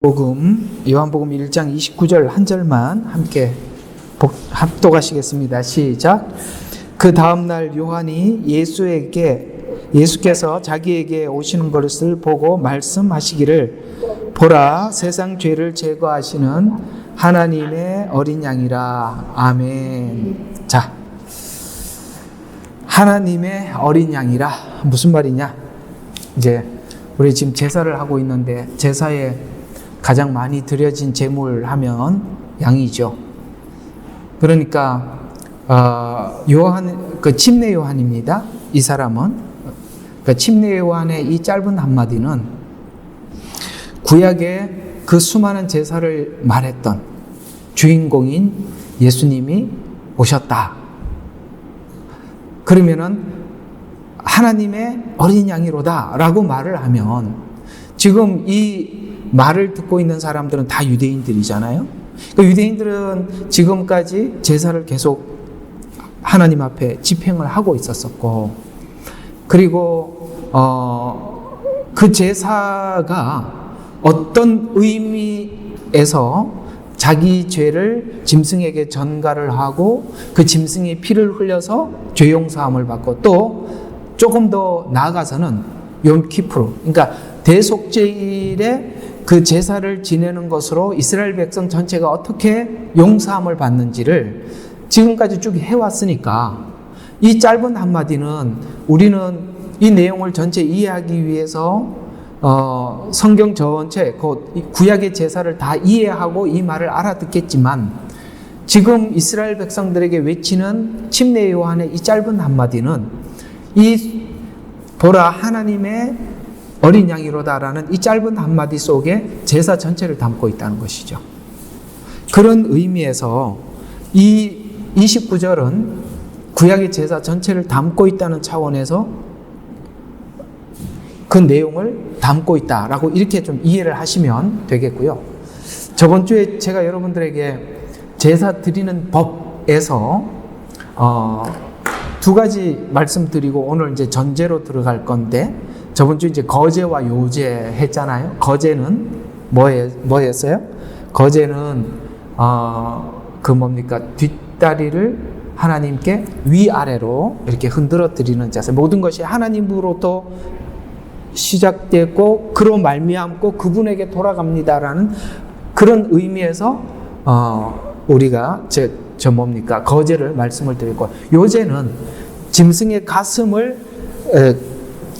요한복음 1장 29절 한 절만 함께 합독하시겠습니다. 시작. 그 다음날 요한이 예수께서 자기에게 오시는 것을 보고 말씀하시기를, 보라, 세상 죄를 제거하시는 하나님의 어린 양이라. 아멘. 자, 하나님의 어린 양이라 무슨 말이냐? 이제 우리 지금 제사를 하고 있는데, 제사에 가장 많이 드려진 제물 하면 양이죠. 그러니까 요한, 침례 요한입니다. 이 사람은 침례 요한의 이 짧은 한마디는 구약의 그 수많은 제사를 말했던 주인공인 예수님이 오셨다. 그러면은 하나님의 어린 양이로다 라고 말을 하면, 지금 이 말을 듣고 있는 사람들은 다 유대인들이잖아요. 유대인들은 지금까지 제사를 계속 하나님 앞에 집행을 하고 있었었고, 그리고 그 제사가 어떤 의미에서 자기 죄를 짐승에게 전가를 하고 그 짐승이 피를 흘려서 죄 용서함을 받고, 또 조금 더 나아가서는 욤키프르, 그러니까 대속죄일에 그 제사를 지내는 것으로 이스라엘 백성 전체가 어떻게 용서함을 받는지를 지금까지 쭉 해왔으니까, 이 짧은 한마디는 우리는 이 내용을 전체 이해하기 위해서 성경 전체, 구약의 제사를 다 이해하고 이 말을 알아듣겠지만, 지금 이스라엘 백성들에게 외치는 침례 요한의 이 짧은 한마디는 이 보라 하나님의 어린 양이로다라는 이 짧은 한마디 속에 제사 전체를 담고 있다는 것이죠. 그런 의미에서 이 29절은 구약의 제사 전체를 담고 있다는 차원에서 그 내용을 담고 있다라고 이렇게 좀 이해를 하시면 되겠고요. 저번 주에 제가 여러분들에게 제사 드리는 법에서 두 가지 말씀드리고 오늘 이제 전제로 들어갈 건데, 저번 주 이제 거제와 요제 했잖아요. 거제는 뭐였어요? 거제는 뒷다리를 하나님께 위아래로 이렇게 흔들어 드리는 자세. 모든 것이 하나님으로부터 시작됐고 그로 말미암고 그분에게 돌아갑니다라는 그런 의미에서 우리가 거제를 말씀을 드리고, 요제는 짐승의 가슴을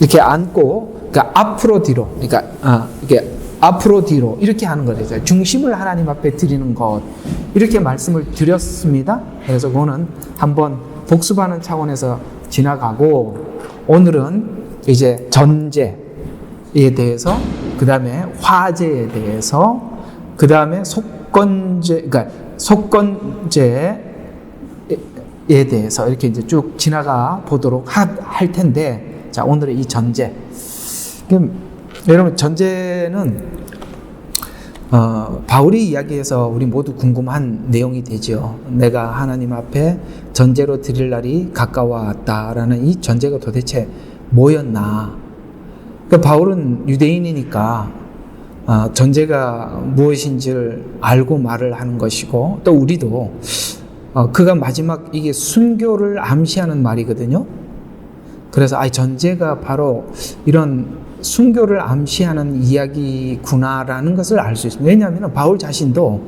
이렇게 안고, 그러니까 앞으로 뒤로, 이렇게 앞으로 뒤로 이렇게 하는 거죠. 중심을 하나님 앞에 드리는 것, 이렇게 말씀을 드렸습니다. 그래서 그거는 한번 복습하는 차원에서 지나가고, 오늘은 이제 전제에 대해서, 그 다음에 화제에 대해서, 그 다음에 속건제에 대해서 이렇게 이제 쭉 지나가 보도록 할 텐데, 자, 오늘의 이 전제. 그럼 여러분, 전제는 바울이 이야기해서 우리 모두 궁금한 내용이 되죠. 내가 하나님 앞에 전제로 드릴 날이 가까워왔다라는 이 전제가 도대체 뭐였나? 그러니까 바울은 유대인이니까 전제가 무엇인지를 알고 말을 하는 것이고, 또 우리도 그가 마지막 이게 순교를 암시하는 말이거든요. 그래서 전제가 바로 이런 순교를 암시하는 이야기구나라는 것을 알 수 있습니다. 왜냐하면 바울 자신도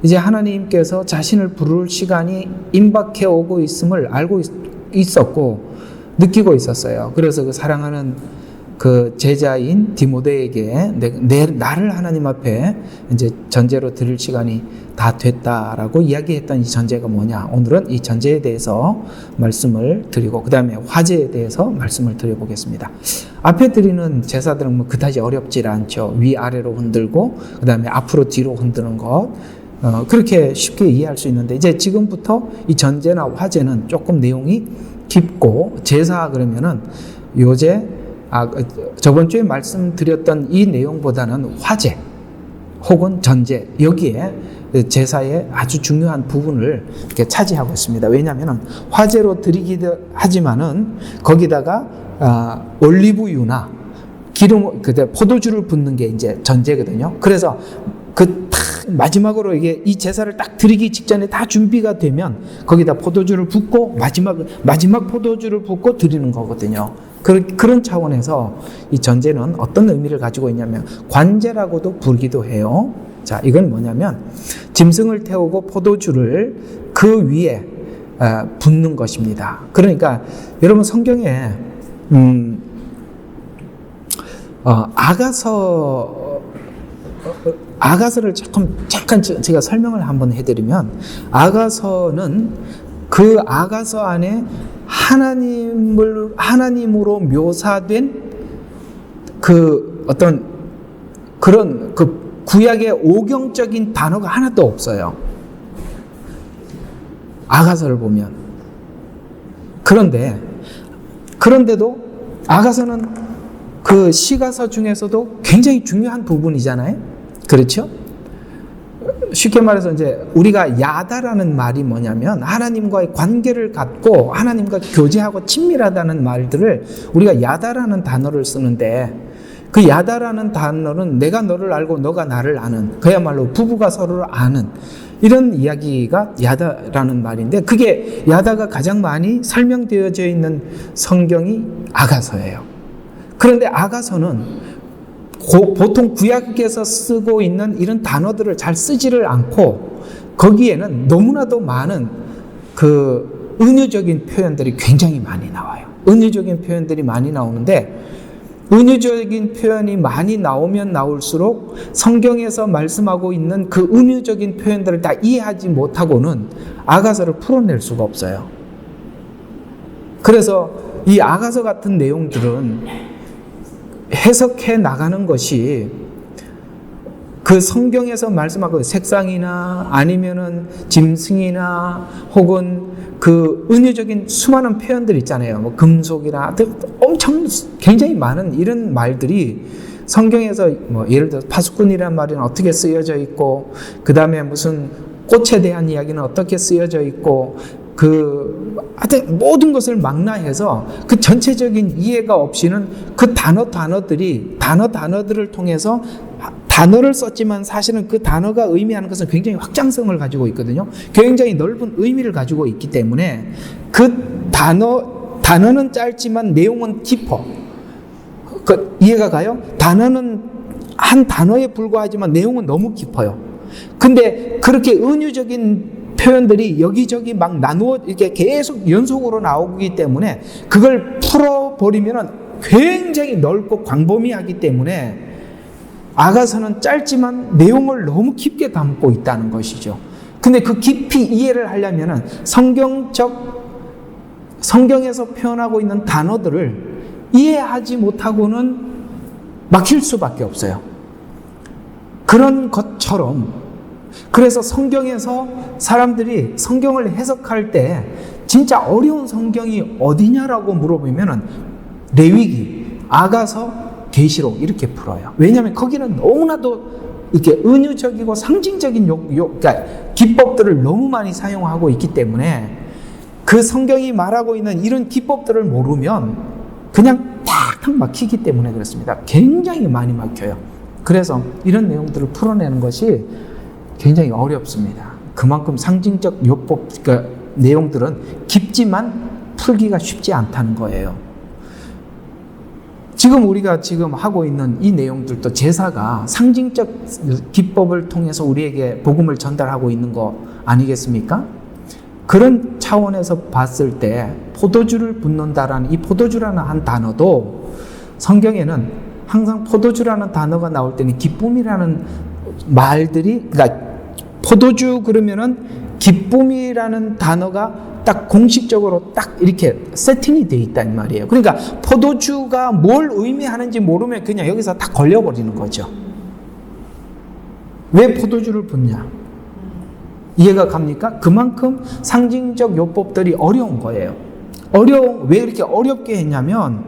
이제 하나님께서 자신을 부를 시간이 임박해 오고 있음을 알고 있었고 느끼고 있었어요. 그래서 그 사랑하는 그 제자인 디모데에게 나를 하나님 앞에 이제 전제로 드릴 시간이 다 됐다라고 이야기했던 이 전제가 뭐냐? 오늘은 이 전제에 대해서 말씀을 드리고, 그 다음에 화제에 대해서 말씀을 드려보겠습니다. 앞에 드리는 제사들은 그다지 어렵지 않죠. 위아래로 흔들고, 그 다음에 앞으로 뒤로 흔드는 것, 그렇게 쉽게 이해할 수 있는데, 이제 지금부터 이 전제나 화제는 조금 내용이 깊고, 제사 그러면은 요제, 저번 주에 말씀드렸던 이 내용보다는 화제 혹은 전제, 여기에 제사의 아주 중요한 부분을 이렇게 차지하고 있습니다. 왜냐하면 화제로 드리기도 하지만은 거기다가 올리브유나 포도주를 붓는 게 이제 전제거든요. 그래서 마지막으로 이 제사를 딱 드리기 직전에 다 준비가 되면 거기다 포도주를 붓고 마지막 포도주를 붓고 드리는 거거든요. 그런 차원에서 이 전제는 어떤 의미를 가지고 있냐면 관제라고도 부르기도 해요. 자, 이건 뭐냐면 짐승을 태우고 포도주를 그 위에 붓는 것입니다. 그러니까 여러분 성경에 아가서를 잠깐 제가 설명을 한번 해드리면, 아가서는 그 아가서 안에 하나님으로 묘사된 어떤 그런 구약의 오경적인 단어가 하나도 없어요. 아가서를 보면. 그런데도 아가서는 그 시가서 중에서도 굉장히 중요한 부분이잖아요. 그렇죠? 쉽게 말해서 이제 우리가 야다라는 말이 뭐냐면 하나님과의 관계를 갖고 하나님과 교제하고 친밀하다는 말들을 우리가 야다라는 단어를 쓰는데, 그 야다라는 단어는 내가 너를 알고 너가 나를 아는, 그야말로 부부가 서로를 아는 이런 이야기가 야다라는 말인데, 그게 야다가 가장 많이 설명되어져 있는 성경이 아가서예요. 그런데 아가서는 보통 구약에서 쓰고 있는 이런 단어들을 잘 쓰지를 않고 거기에는 너무나도 많은 은유적인 표현들이 굉장히 많이 나와요. 은유적인 표현들이 많이 나오는데, 은유적인 표현이 많이 나오면 나올수록 성경에서 말씀하고 있는 그 은유적인 표현들을 다 이해하지 못하고는 아가서를 풀어낼 수가 없어요. 그래서 이 아가서 같은 내용들은 해석해 나가는 것이 그 성경에서 말씀하고 색상이나 아니면은 짐승이나 혹은 그 은유적인 수많은 표현들 있잖아요. 뭐 금속이나 엄청 굉장히 많은 이런 말들이 성경에서 뭐 예를 들어 파수꾼이라는 말은 어떻게 쓰여져 있고, 그 다음에 무슨 꽃에 대한 이야기는 어떻게 쓰여져 있고, 하여튼 모든 것을 망라해서 그 전체적인 이해가 없이는 그 단어들을 통해서 단어를 썼지만 사실은 그 단어가 의미하는 것은 굉장히 확장성을 가지고 있거든요. 굉장히 넓은 의미를 가지고 있기 때문에 그 단어는 짧지만 내용은 깊어. 이해가 가요? 단어는 한 단어에 불과하지만 내용은 너무 깊어요. 근데 그렇게 은유적인 표현들이 여기저기 막 나누어 이렇게 계속 연속으로 나오기 때문에 그걸 풀어버리면 굉장히 넓고 광범위하기 때문에 아가서는 짧지만 내용을 너무 깊게 담고 있다는 것이죠. 근데 그 깊이 이해를 하려면 성경에서 표현하고 있는 단어들을 이해하지 못하고는 막힐 수밖에 없어요. 그런 것처럼, 그래서 성경에서 사람들이 성경을 해석할 때 진짜 어려운 성경이 어디냐라고 물어보면 레위기, 아가서, 계시록 이렇게 풀어요. 왜냐하면 거기는 너무나도 이렇게 은유적이고 상징적인 그러니까 기법들을 너무 많이 사용하고 있기 때문에 그 성경이 말하고 있는 이런 기법들을 모르면 그냥 탁 막히기 때문에 그렇습니다. 굉장히 많이 막혀요. 그래서 이런 내용들을 풀어내는 것이 굉장히 어렵습니다. 그만큼 상징적 요법, 그러니까 내용들은 깊지만 풀기가 쉽지 않다는 거예요. 지금 우리가 하고 있는 이 내용들도 제사가 상징적 기법을 통해서 우리에게 복음을 전달하고 있는 거 아니겠습니까? 그런 차원에서 봤을 때 포도주를 붓는다라는 이 포도주라는 한 단어도 성경에는 항상 포도주라는 단어가 나올 때는 기쁨이라는 말들이, 그러니까 포도주 그러면은 기쁨이라는 단어가 딱 공식적으로 딱 이렇게 세팅이 되어 있단 말이에요. 그러니까 포도주가 뭘 의미하는지 모르면 그냥 여기서 딱 걸려버리는 거죠. 왜 포도주를 붓냐? 이해가 갑니까? 그만큼 상징적 요법들이 어려운 거예요. 왜 이렇게 어렵게 했냐면,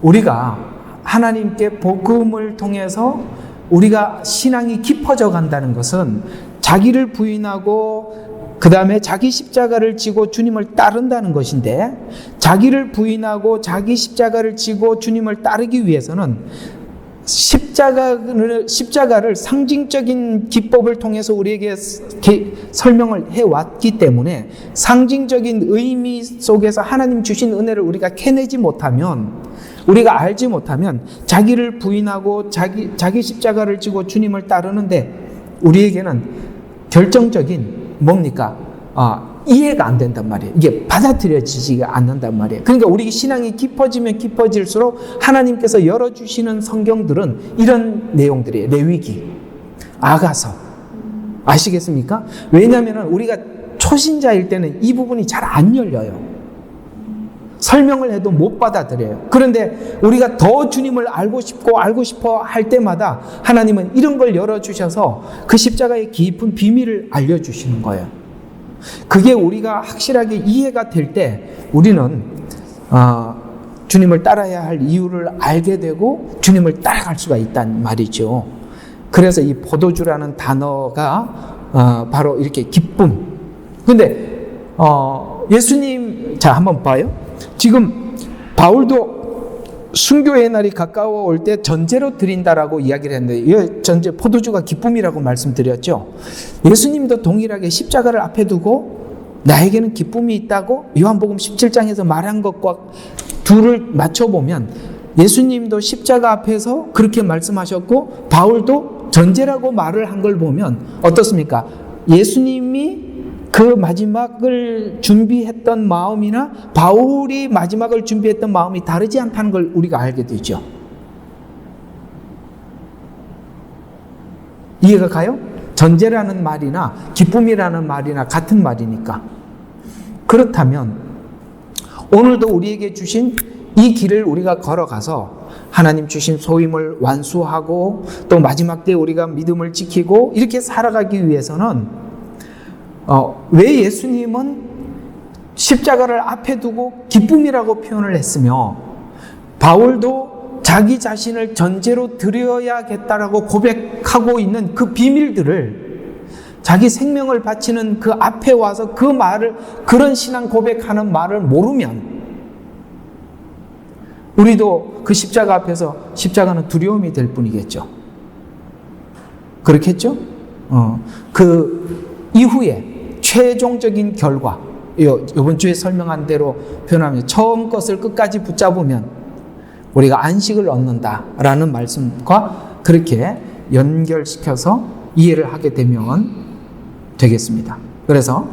우리가 하나님께 복음을 통해서 우리가 신앙이 깊어져 간다는 것은 자기를 부인하고 그 다음에 자기 십자가를 지고 주님을 따른다는 것인데, 자기를 부인하고 자기 십자가를 지고 주님을 따르기 위해서는 십자가를 상징적인 기법을 통해서 우리에게 설명을 해왔기 때문에 상징적인 의미 속에서 하나님 주신 은혜를 우리가 캐내지 못하면, 우리가 알지 못하면 자기를 부인하고 자기 십자가를 지고 주님을 따르는데 우리에게는 결정적인 뭡니까? 이해가 안 된단 말이에요. 이게 받아들여지지가 않는단 말이에요. 그러니까 우리 신앙이 깊어지면 깊어질수록 하나님께서 열어주시는 성경들은 이런 내용들이에요. 레위기, 아가서. 아시겠습니까? 왜냐하면 우리가 초신자일 때는 이 부분이 잘 안 열려요. 설명을 해도 못 받아들여요. 그런데 우리가 더 주님을 알고 싶어 할 때마다 하나님은 이런 걸 열어주셔서 그 십자가의 깊은 비밀을 알려주시는 거예요. 그게 우리가 확실하게 이해가 될 때 우리는 주님을 따라야 할 이유를 알게 되고 주님을 따라갈 수가 있단 말이죠. 그래서 이 포도주라는 단어가 바로 이렇게 기쁨. 근데 예수님, 자 한번 봐요. 지금 바울도 순교의 날이 가까워올 때 전제로 드린다라고 이야기를 했는데, 이 전제 포도주가 기쁨이라고 말씀드렸죠. 예수님도 동일하게 십자가를 앞에 두고 나에게는 기쁨이 있다고 요한복음 17장에서 말한 것과 둘을 맞춰보면 예수님도 십자가 앞에서 그렇게 말씀하셨고 바울도 전제라고 말을 한 걸 보면 어떻습니까? 예수님이 그 마지막을 준비했던 마음이나 바울이 마지막을 준비했던 마음이 다르지 않다는 걸 우리가 알게 되죠. 이해가 가요? 전제라는 말이나 기쁨이라는 말이나 같은 말이니까. 그렇다면 오늘도 우리에게 주신 이 길을 우리가 걸어가서 하나님 주신 소임을 완수하고 또 마지막 때 우리가 믿음을 지키고 이렇게 살아가기 위해서는 왜 예수님은 십자가를 앞에 두고 기쁨이라고 표현을 했으며 바울도 자기 자신을 전제로 드려야겠다라고 고백하고 있는 그 비밀들을, 자기 생명을 바치는 그 앞에 와서 그 말을, 그런 신앙 고백하는 말을 모르면 우리도 그 십자가 앞에서 십자가는 두려움이 될 뿐이겠죠. 그렇겠죠? 그 이후에 최종적인 결과, 이번 주에 설명한 대로 표현하면 처음 것을 끝까지 붙잡으면 우리가 안식을 얻는다라는 말씀과 그렇게 연결시켜서 이해를 하게 되면 되겠습니다. 그래서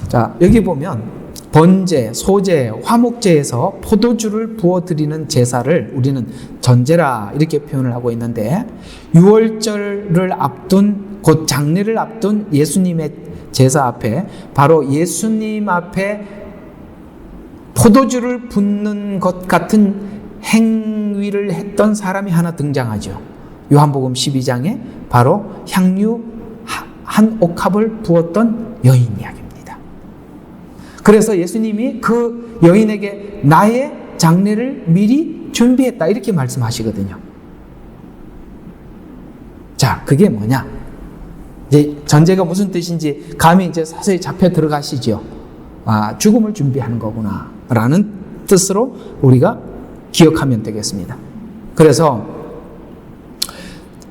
자, 여기 보면 번제, 소제, 화목제에서 포도주를 부어드리는 제사를 우리는 전제라 이렇게 표현을 하고 있는데, 유월절을 앞둔, 곧 장례를 앞둔 예수님의 제사 앞에 바로 예수님 앞에 포도주를 붓는 것 같은 행위를 했던 사람이 하나 등장하죠. 요한복음 12장에 바로 향유 한 옥합을 부었던 여인 이야기입니다. 그래서 예수님이 그 여인에게 나의 장례를 미리 준비했다 이렇게 말씀하시거든요. 자, 그게 뭐냐? 이제 전제가 무슨 뜻인지 감이 이제 서서히 잡혀 들어가시죠. 죽음을 준비하는 거구나 라는 뜻으로 우리가 기억하면 되겠습니다. 그래서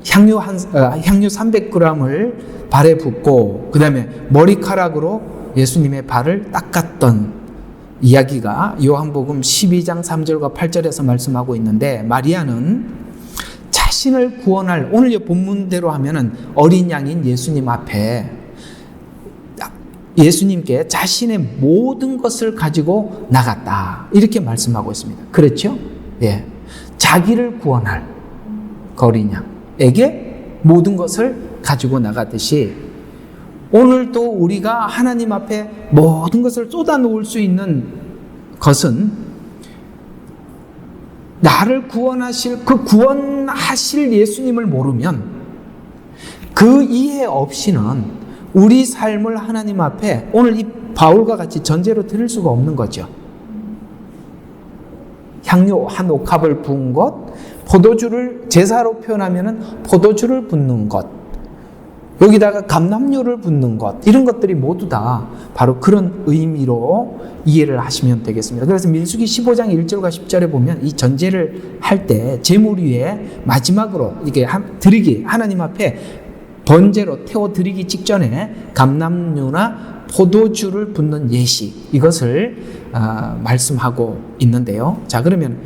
향유 300g을 발에 붓고 그 다음에 머리카락으로 예수님의 발을 닦았던 이야기가 요한복음 12장 3절과 8절에서 말씀하고 있는데, 마리아는 자신을 구원할, 오늘 본문대로 하면은 어린 양인 예수님 앞에 예수님께 자신의 모든 것을 가지고 나갔다 이렇게 말씀하고 있습니다. 그렇죠? 예, 자기를 구원할 그 어린 양에게 모든 것을 가지고 나가듯이 오늘도 우리가 하나님 앞에 모든 것을 쏟아놓을 수 있는 것은 나를 구원하실, 그 구원하실 예수님을 모르면, 그 이해 없이는 우리 삶을 하나님 앞에 오늘 이 바울과 같이 전제로 드릴 수가 없는 거죠. 향유 한 옥합을 부은 것, 포도주를 제사로 표현하면은 포도주를 붓는 것, 여기다가 감람류를 붓는 것, 이런 것들이 모두 다 바로 그런 의미로 이해를 하시면 되겠습니다. 그래서 민수기 15장 1절과 10절에 보면 이 전제를 할 때 제물 위에 마지막으로 이게 드리기, 하나님 앞에 번제로 태워 드리기 직전에 감람류나 포도주를 붓는 예시, 이것을 말씀하고 있는데요. 자, 그러면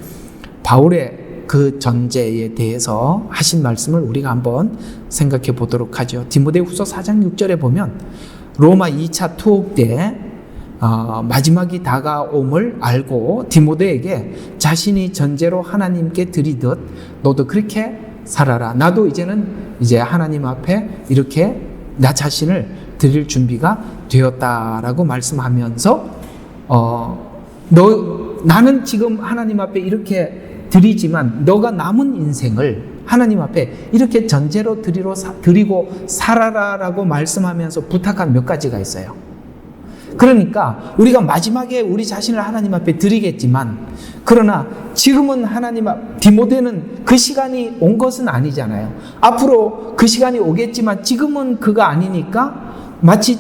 바울의 그 전제에 대해서 하신 말씀을 우리가 한번 생각해 보도록 하죠. 디모데후서 4장 6절에 보면 로마 2차 투옥 때 마지막이 다가옴을 알고 디모데에게 자신이 전제로 하나님께 드리듯 너도 그렇게 살아라. 나도 이제는 하나님 앞에 이렇게 나 자신을 드릴 준비가 되었다라고 말씀하면서 나는 지금 하나님 앞에 이렇게 드리지만 너가 남은 인생을 하나님 앞에 이렇게 전제로 드리고 살아라라고 말씀하면서 부탁한 몇 가지가 있어요. 그러니까 우리가 마지막에 우리 자신을 하나님 앞에 드리겠지만, 그러나 지금은 디모데는 그 시간이 온 것은 아니잖아요. 앞으로 그 시간이 오겠지만 지금은 그가 아니니까 마치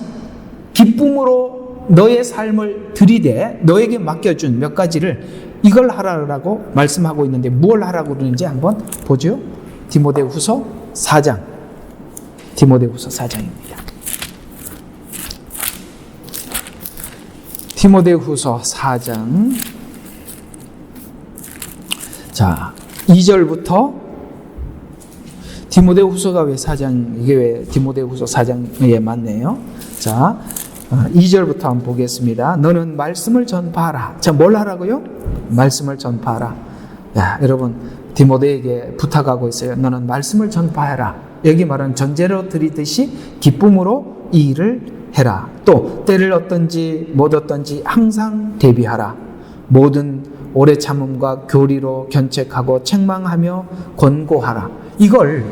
기쁨으로 너의 삶을 드리되 너에게 맡겨준 몇 가지를 이걸 하라고 말씀하고 있는데 뭘 하라고 그러는지 한번 보죠. 디모데후서 4장. 디모데후서 4장입니다. 디모데후서 4장. 자, 2절부터 디모데후서가 왜 4장, 이게 왜 디모데후서 4장에 맞네요. 자, 2절부터 한번 보겠습니다. 너는 말씀을 전파하라. 자, 뭘 하라고요? 말씀을 전파하라. 야, 여러분, 디모데에게 부탁하고 있어요. 너는 말씀을 전파해라. 여기 말하는 전제로 드리듯이 기쁨으로 이 일을 해라. 또 때를 얻든지 못 얻든지 항상 대비하라. 모든 오래 참음과 교리로 견책하고 책망하며 권고하라. 이걸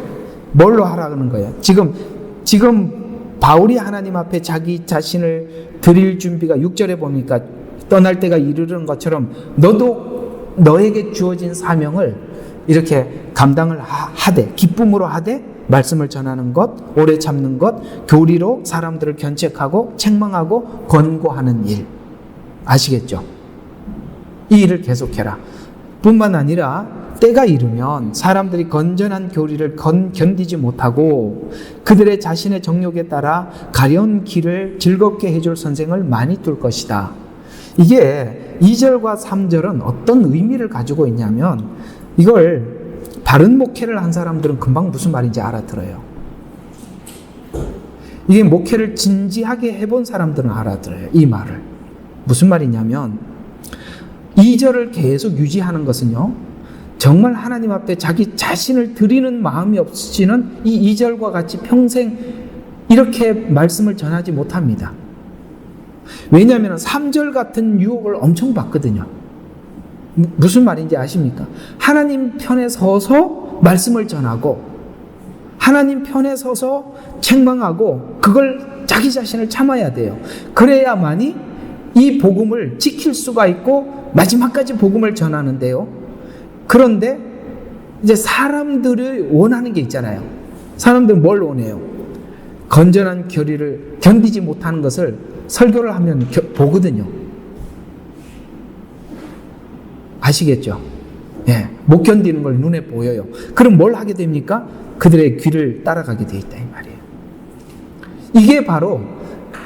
뭘로 하라는 거예요? 지금 바울이 하나님 앞에 자기 자신을 드릴 준비가 6절에 보니까 떠날 때가 이르는 것처럼 너도 너에게 주어진 사명을 이렇게 감당을 하되, 기쁨으로 하되, 말씀을 전하는 것, 오래 참는 것, 교리로 사람들을 견책하고 책망하고 권고하는 일. 아시겠죠? 이 일을 계속해라. 뿐만 아니라 때가 이르면 사람들이 건전한 교리를 견디지 못하고 그들의 자신의 정욕에 따라 가려운 길을 즐겁게 해줄 선생을 많이 둘 것이다. 이게 2절과 3절은 어떤 의미를 가지고 있냐면, 이걸 바른 목회를 한 사람들은 금방 무슨 말인지 알아들어요. 이게 목회를 진지하게 해본 사람들은 알아들어요. 이 말을. 무슨 말이냐면 2절을 계속 유지하는 것은요, 정말 하나님 앞에 자기 자신을 드리는 마음이 없으시는 이 2절과 같이 평생 이렇게 말씀을 전하지 못합니다. 왜냐하면 3절 같은 유혹을 엄청 받거든요. 무슨 말인지 아십니까? 하나님 편에 서서 말씀을 전하고 하나님 편에 서서 책망하고 그걸 자기 자신을 참아야 돼요. 그래야만이 이 복음을 지킬 수가 있고 마지막까지 복음을 전하는데요. 그런데 이제 사람들이 원하는 게 있잖아요. 사람들은 뭘 원해요? 건전한 교리를 견디지 못하는 것을 설교를 하면 보거든요. 아시겠죠? 예, 못 견디는 걸 눈에 보여요. 그럼 뭘 하게 됩니까? 그들의 귀를 따라가게 돼 있다 이 말이에요. 이게 바로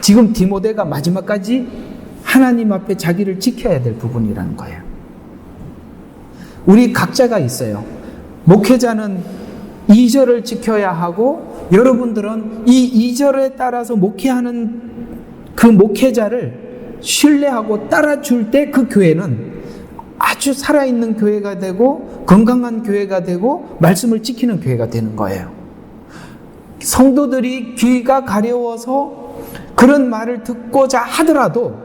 지금 디모데가 마지막까지 하나님 앞에 자기를 지켜야 될 부분이라는 거예요. 우리 각자가 있어요. 목회자는 2절을 지켜야 하고 여러분들은 이 2절에 따라서 목회하는 그 목회자를 신뢰하고 따라줄 때 그 교회는 아주 살아있는 교회가 되고 건강한 교회가 되고 말씀을 지키는 교회가 되는 거예요. 성도들이 귀가 가려워서 그런 말을 듣고자 하더라도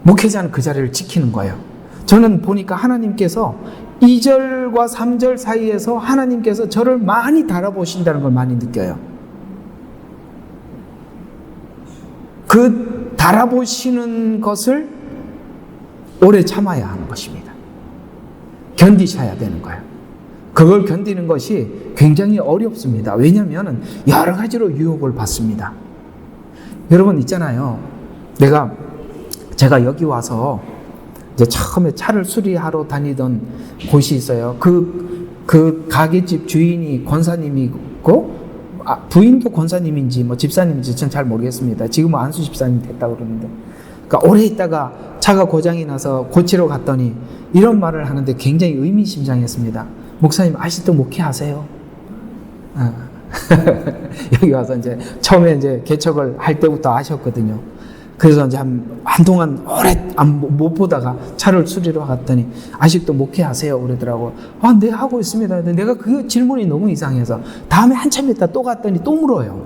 목회자는 그 자리를 지키는 거예요. 저는 보니까 하나님께서 2절과 3절 사이에서 하나님께서 저를 많이 달아보신다는 걸 많이 느껴요. 그 달아보시는 것을 오래 참아야 하는 것입니다. 견디셔야 되는 거예요. 그걸 견디는 것이 굉장히 어렵습니다. 왜냐하면 여러 가지로 유혹을 받습니다. 여러분 있잖아요. 제가 여기 와서 이제 처음에 차를 수리하러 다니던 곳이 있어요. 그 가게집 주인이 권사님이고, 부인도 권사님인지 뭐 집사님인지 전 잘 모르겠습니다. 지금은 안수 집사님 됐다고 그러는데. 그러니까 오래 있다가 차가 고장이 나서 고치러 갔더니 이런 말을 하는데 굉장히 의미심장했습니다. 목사님 아직도 목회하세요? 여기 와서 이제 처음에 이제 개척을 할 때부터 아셨거든요. 그래서 이제 한동안 오래 못 보다가 차를 수리로 갔더니 아직도 목회하세요? 그러더라고. 네, 하고 있습니다. 근데 내가 그 질문이 너무 이상해서 다음에 한참 있다 또 갔더니 또 물어요.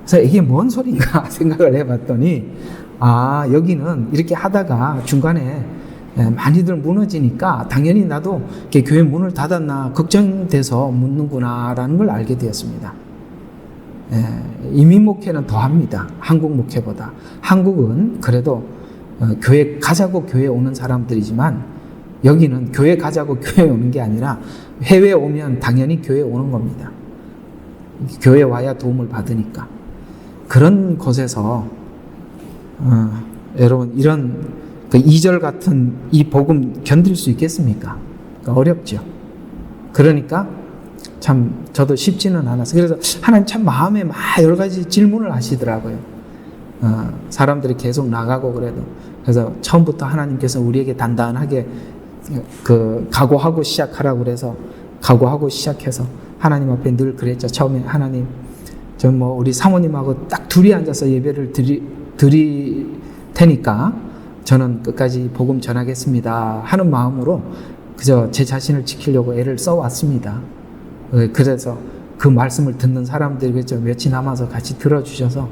그래서 이게 뭔 소리인가 생각을 해봤더니, 여기는 이렇게 하다가 중간에 많이들 무너지니까 당연히 나도 이렇게 교회 문을 닫았나 걱정돼서 묻는구나라는 걸 알게 되었습니다. 이민 목회는 더합니다. 한국 목회보다. 한국은 그래도 교회 가자고 교회 오는 사람들이지만, 여기는 교회 가자고 교회 오는 게 아니라 해외 오면 당연히 교회 오는 겁니다. 교회 와야 도움을 받으니까. 그런 곳에서 여러분 이런 그 2절 같은 이 복음 견딜 수 있겠습니까? 어렵죠. 그러니까 참 저도 쉽지는 않았어요. 그래서 하나님 참 마음에 막 여러 가지 질문을 하시더라고요. 사람들이 계속 나가고 그래서 처음부터 하나님께서 우리에게 단단하게 각오하고 시작하라고 그래서 각오하고 시작해서 하나님 앞에 늘 그랬죠. 처음에 하나님, 우리 사모님하고 딱 둘이 앉아서 예배를 드릴 테니까 저는 끝까지 복음 전하겠습니다 하는 마음으로 그저 제 자신을 지키려고 애를 써왔습니다. 그래서 그 말씀을 듣는 사람들이 그죠, 며칠 남아서 같이 들어주셔서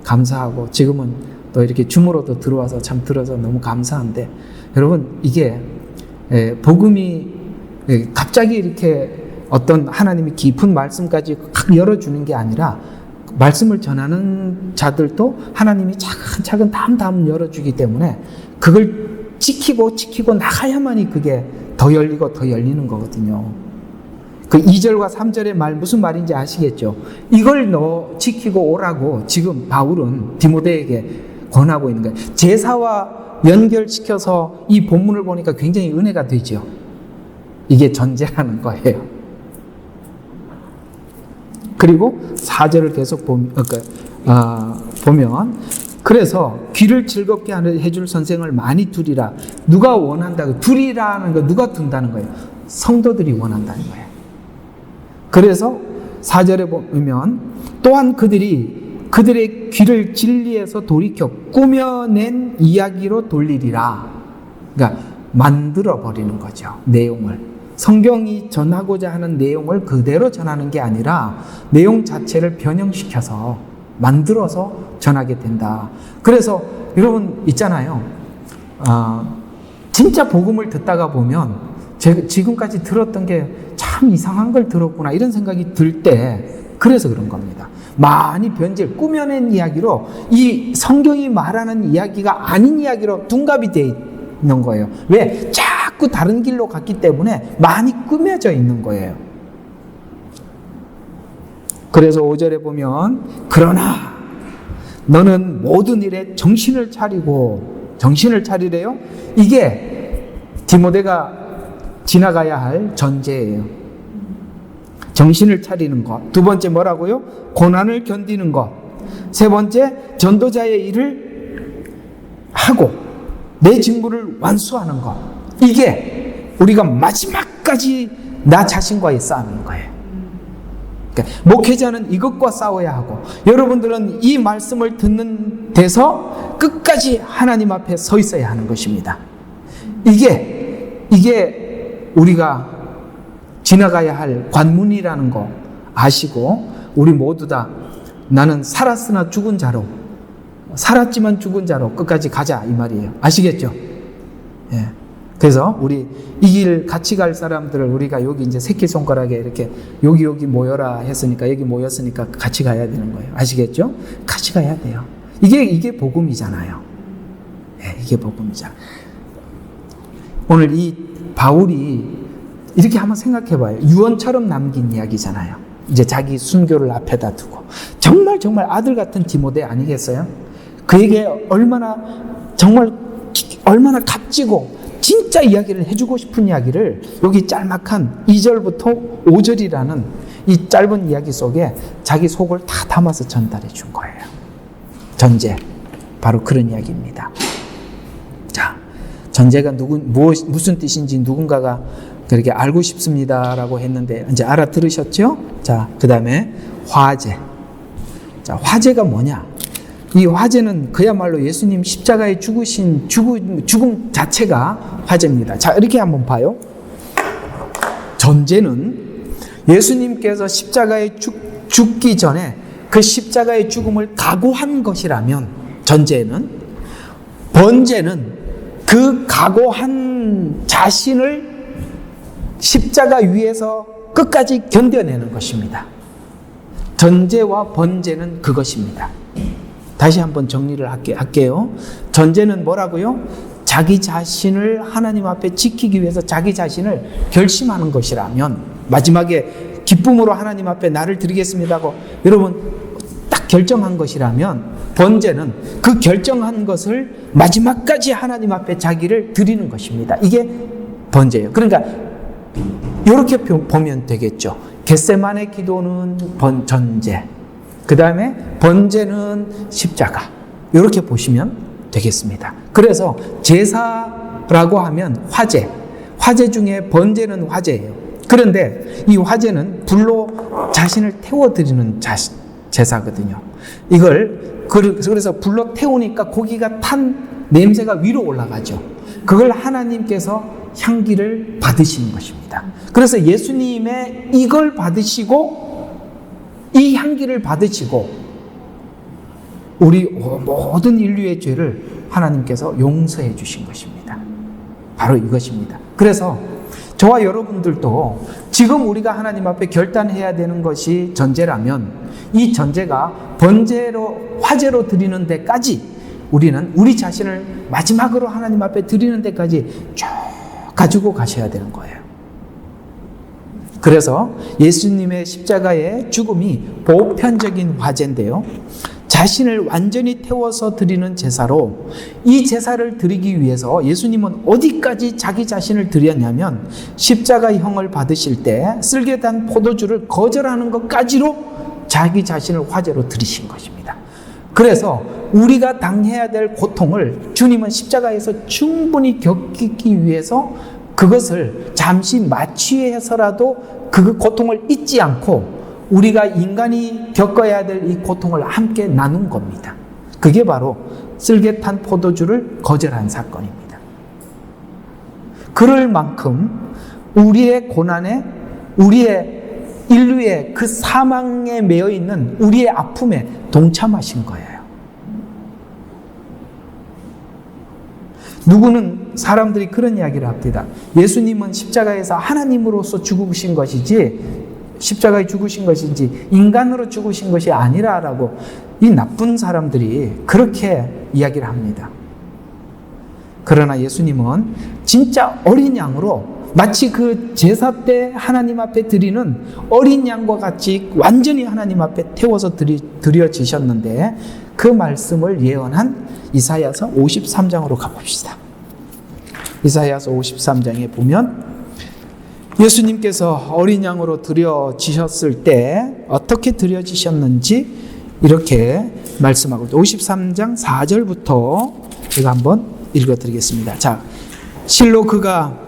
감사하고, 지금은 또 이렇게 줌으로도 들어와서 참 들어서 너무 감사한데, 여러분 이게 복음이 갑자기 이렇게 어떤 하나님이 깊은 말씀까지 확 열어주는 게 아니라, 말씀을 전하는 자들도 하나님이 차근차근 다음 열어주기 때문에 그걸 지키고 나가야만이 그게 더 열리고 더 열리는 거거든요. 그 2절과 3절의 말 무슨 말인지 아시겠죠? 이걸 너 지키고 오라고 지금 바울은 디모데에게 권하고 있는 거예요. 제사와 연결시켜서 이 본문을 보니까 굉장히 은혜가 되죠. 이게 전제라는 거예요. 그리고 4절을 계속 보면 그래서 귀를 즐겁게 해줄 선생을 많이 두리라. 누가 원한다고? 두리라는 거 누가 둔다는 거예요? 성도들이 원한다는 거예요. 그래서 4절에 보면 또한 그들의 귀를 진리에서 돌이켜 꾸며낸 이야기로 돌리리라. 그러니까 만들어버리는 거죠. 내용을. 성경이 전하고자 하는 내용을 그대로 전하는 게 아니라 내용 자체를 변형시켜서 만들어서 전하게 된다. 그래서 여러분 있잖아요. 진짜 복음을 듣다가 보면 제가 지금까지 들었던 게 참 이상한 걸 들었구나 이런 생각이 들 때, 그래서 그런 겁니다. 많이 꾸며낸 이야기로 이 성경이 말하는 이야기가 아닌 이야기로 둔갑이 되어 있는 거예요. 왜? 자꾸 다른 길로 갔기 때문에 많이 꾸며져 있는 거예요. 그래서 5절에 보면 그러나 너는 모든 일에 정신을 차리래요. 이게 디모데가 지나가야 할 전제예요. 정신을 차리는 것. 두 번째 뭐라고요? 고난을 견디는 것. 세 번째 전도자의 일을 하고 내 직무를 완수하는 것. 이게 우리가 마지막까지 나 자신과의 싸움인 거예요. 그러니까 목회자는 이것과 싸워야 하고, 여러분들은 이 말씀을 듣는 데서 끝까지 하나님 앞에 서 있어야 하는 것입니다. 이게 우리가 지나가야 할 관문이라는 거 아시고, 우리 모두 다 나는 살았으나 죽은 자로, 살았지만 죽은 자로 끝까지 가자 이 말이에요. 아시겠죠? 예. 그래서 우리 이 길 같이 갈 사람들을 우리가 여기 이제 새끼손가락에 이렇게 여기 모여라 했으니까, 여기 모였으니까 같이 가야 되는 거예요. 아시겠죠? 같이 가야 돼요. 이게 복음이잖아요. 예, 이게 복음이잖아요. 오늘 이 바울이 이렇게 한번 생각해 봐요. 유언처럼 남긴 이야기잖아요. 이제 자기 순교를 앞에다 두고. 정말 아들 같은 디모데 아니겠어요? 그에게 얼마나 값지고 진짜 이야기를 해주고 싶은 이야기를 여기 짤막한 2절부터 5절이라는 이 짧은 이야기 속에 자기 속을 다 담아서 전달해 준 거예요. 전제. 바로 그런 이야기입니다. 자, 전제가 무슨 뜻인지 누군가가 그렇게 알고 싶습니다라고 했는데 이제 알아들으셨죠? 자, 그 다음에 화제. 자, 화제가 뭐냐? 이 화제는 그야말로 예수님 십자가에 죽으신 죽음 자체가 화제입니다. 자, 이렇게 한번 봐요. 전제는 예수님께서 십자가에 죽기 전에 그 십자가의 죽음을 각오한 것이라면 전제는, 번제는 그 각오한 자신을 십자가 위에서 끝까지 견뎌내는 것입니다. 전제와 번제는 그것입니다. 다시 한번 정리를 할게요. 전제는 뭐라고요? 자기 자신을 하나님 앞에 지키기 위해서 자기 자신을 결심하는 것이라면, 마지막에 기쁨으로 하나님 앞에 나를 드리겠습니다 하고 여러분 딱 결정한 것이라면, 번제는 그 결정한 것을 마지막까지 하나님 앞에 자기를 드리는 것입니다. 이게 번제예요. 그러니까 이렇게 보면 되겠죠. 겟세마네 기도는 전제, 그 다음에 번제는 십자가, 이렇게 보시면 되겠습니다. 그래서 제사라고 하면 화제 중에 번제는 화제예요. 그런데 이 화제는 불로 자신을 태워드리는 제사거든요. 그래서 불로 태우니까 고기가 탄 냄새가 위로 올라가죠. 그걸 하나님께서 향기를 받으시는 것입니다. 그래서 예수님의 이걸 받으시고, 이 향기를 받으시고 우리 모든 인류의 죄를 하나님께서 용서해 주신 것입니다. 바로 이것입니다. 그래서 저와 여러분들도 지금 우리가 하나님 앞에 결단해야 되는 것이 전제라면, 이 전제가 번제로, 화제로 드리는 데까지 우리는 우리 자신을 마지막으로 하나님 앞에 드리는 데까지 쭉 가지고 가셔야 되는 거예요. 그래서 예수님의 십자가의 죽음이 보편적인 화제인데요, 자신을 완전히 태워서 드리는 제사로, 이 제사를 드리기 위해서 예수님은 어디까지 자기 자신을 드렸냐면 십자가형을 받으실 때 쓸개단 포도주를 거절하는 것까지로 자기 자신을 화제로 드리신 것입니다. 그래서 우리가 당해야 될 고통을 주님은 십자가에서 충분히 겪기 위해서 그것을 잠시 마취해서라도 그 고통을 잊지 않고 우리가 인간이 겪어야 될 이 고통을 함께 나눈 겁니다. 그게 바로 쓸개탄 포도주를 거절한 사건입니다. 그럴 만큼 우리의 고난에, 우리의 인류의 그 사망에 매여 있는 우리의 아픔에 동참하신 거예요. 누구는 사람들이 그런 이야기를 합니다. 예수님은 십자가에서 하나님으로서 죽으신 것이지, 십자가에 죽으신 것인지 인간으로 죽으신 것이 아니라라고 이 나쁜 사람들이 그렇게 이야기를 합니다. 그러나 예수님은 진짜 어린 양으로, 마치 그 제사 때 하나님 앞에 드리는 어린 양과 같이 완전히 하나님 앞에 태워서 드려지셨는데, 그 말씀을 예언한 이사야서 53장으로 가봅시다. 이사야서 53장에 보면 예수님께서 어린 양으로 드려지셨을 때 어떻게 드려지셨는지 이렇게 말씀하고, 53장 4절부터 제가 한번 읽어드리겠습니다. 자, 실로 그가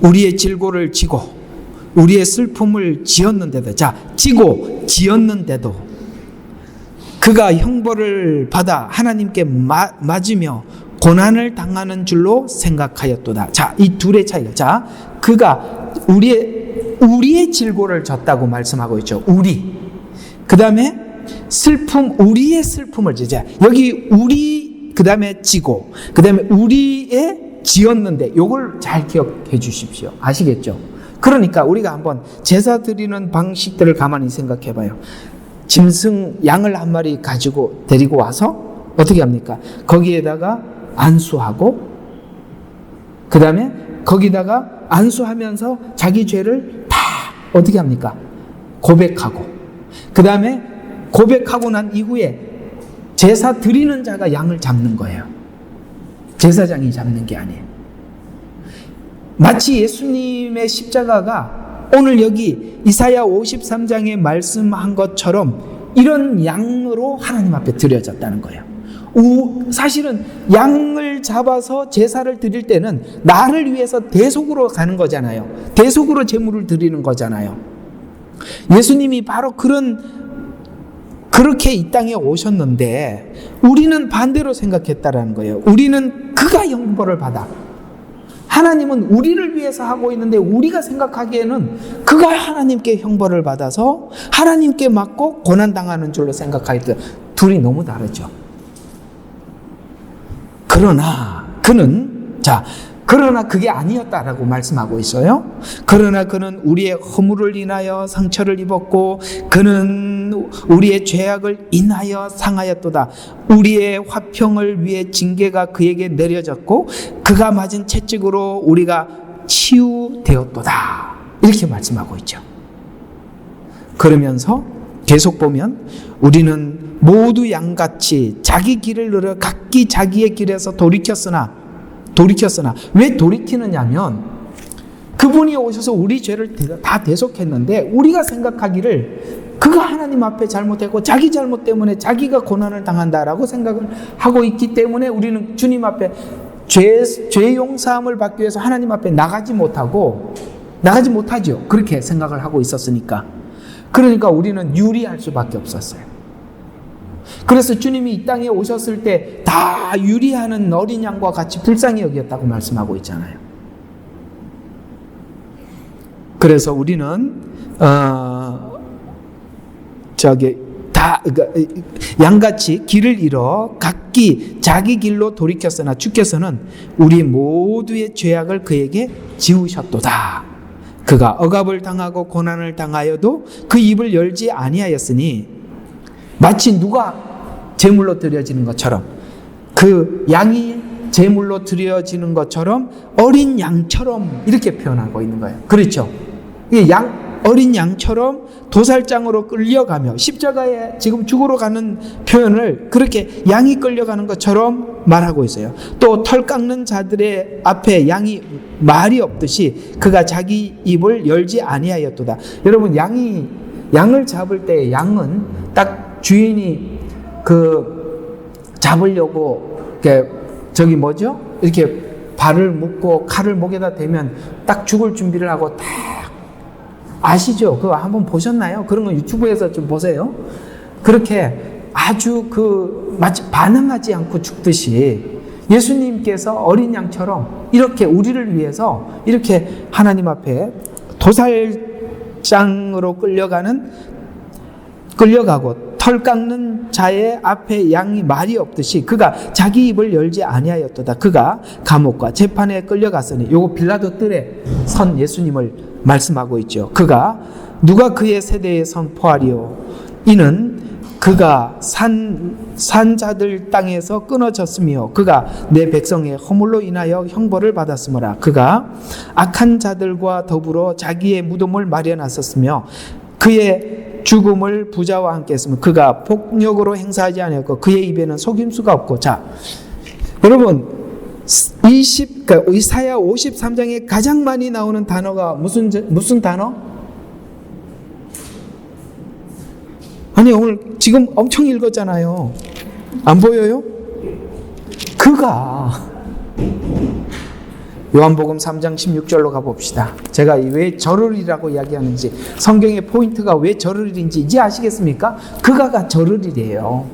우리의 질고를 지고 우리의 슬픔을 지었는데도, 자, 지었는데도 그가 형벌을 받아 하나님께 맞으며 고난을 당하는 줄로 생각하였도다. 자, 이 둘의 차이가, 자, 그가 우리의 질고를 졌다고 말씀하고 있죠. 그 다음에 우리의 슬픔을 지자. 여기 그 다음에 지고, 그 다음에 우리의 지었는데, 요걸 잘 기억해 주십시오. 아시겠죠? 그러니까 우리가 한번 제사 드리는 방식들을 가만히 생각해 봐요. 양을 한 마리 데리고 와서 어떻게 합니까? 거기에다가 안수하고, 그 다음에 거기다가 안수하면서 자기 죄를 다 어떻게 합니까? 고백하고, 그 다음에 고백하고 난 이후에 제사 드리는 자가 양을 잡는 거예요. 제사장이 잡는 게 아니에요. 마치 예수님의 십자가가 오늘 여기 이사야 53장에 말씀한 것처럼 이런 양으로 하나님 앞에 드려졌다는 거예요. 사실은 양을 잡아서 제사를 드릴 때는 나를 위해서 대속으로 가는 거잖아요. 대속으로 제물을 드리는 거잖아요. 예수님이 바로 그렇게 이 땅에 오셨는데 우리는 반대로 생각했다라는 거예요. 우리는 그가 형벌을 받아. 하나님은 우리를 위해서 하고 있는데 우리가 생각하기에는 그가 하나님께 형벌을 받아서 하나님께 맞고 고난당하는 줄로 생각하였다. 둘이 너무 다르죠. 그러나 그게 아니었다라고 말씀하고 있어요. 그러나 그는 우리의 허물을 인하여 상처를 입었고 그는 우리의 죄악을 인하여 상하였도다. 우리의 화평을 위해 징계가 그에게 내려졌고 그가 맞은 채찍으로 우리가 치유되었도다. 이렇게 말씀하고 있죠. 그러면서 계속 보면 우리는 모두 양같이 자기 길을 늘어 각기 자기의 길에서 돌이켰으나 왜 돌이키느냐면 그분이 오셔서 우리 죄를 다 대속했는데 우리가 생각하기를 그가 하나님 앞에 잘못했고 자기 잘못 때문에 자기가 고난을 당한다라고 생각을 하고 있기 때문에 우리는 주님 앞에 죄 용서함을 받기 위해서 하나님 앞에 나가지 못하죠. 그렇게 생각을 하고 있었으니까. 그러니까 우리는 유리할 수밖에 없었어요. 그래서 주님이 이 땅에 오셨을 때 다 유리하는 어린 양과 같이 불쌍히 여겼다고 말씀하고 있잖아요. 그래서 우리는 양같이 길을 잃어 각기 자기 길로 돌이켰으나 주께서는 우리 모두의 죄악을 그에게 지우셨도다. 그가 억압을 당하고 고난을 당하여도 그 입을 열지 아니하였으니 마치 누가 제물로 드려지는 것처럼 그 양이 제물로 드려지는 것처럼 어린 양처럼 이렇게 표현하고 있는 거예요. 그렇죠? 어린 양처럼 도살장으로 끌려가며 십자가에 지금 죽으러 가는 표현을 그렇게 양이 끌려가는 것처럼 말하고 있어요. 또 털 깎는 자들의 앞에 양이 말이 없듯이 그가 자기 입을 열지 아니하였도다. 여러분 양을 잡을 때 양은 딱 주인이 잡으려고 이렇게 발을 묶고 칼을 목에다 대면 딱 죽을 준비를 하고 딱 아시죠? 그거 한번 보셨나요? 그런 거 유튜브에서 좀 보세요. 그렇게 아주 마치 반응하지 않고 죽듯이 예수님께서 어린 양처럼 이렇게 우리를 위해서 이렇게 하나님 앞에 도살장으로 끌려가고 털 깎는 자의 앞에 양이 말이 없듯이 그가 자기 입을 열지 아니하였도다. 그가 감옥과 재판에 끌려갔으니 요거 빌라도 뜰에 선 예수님을 말씀하고 있죠. 누가 그의 세대에 선포하리요. 이는 그가 산자들 땅에서 끊어졌으며 그가 내 백성의 허물로 인하여 형벌을 받았으므라. 그가 악한 자들과 더불어 자기의 무덤을 마련하셨으며 그의 죽음을 부자와 함께 했으며 그가 폭력으로 행사하지 아니하였고 그의 입에는 속임수가 없고. 자, 여러분 이사야 53장에 가장 많이 나오는 단어가 무슨 단어? 아니 오늘 지금 엄청 읽었잖아요. 안 보여요? 그가 요한복음 3장 16절로 가봅시다. 제가 왜 저를이라고 이야기하는지 성경의 포인트가 왜 저를인지 이제 아시겠습니까? 그가가 저를이래요.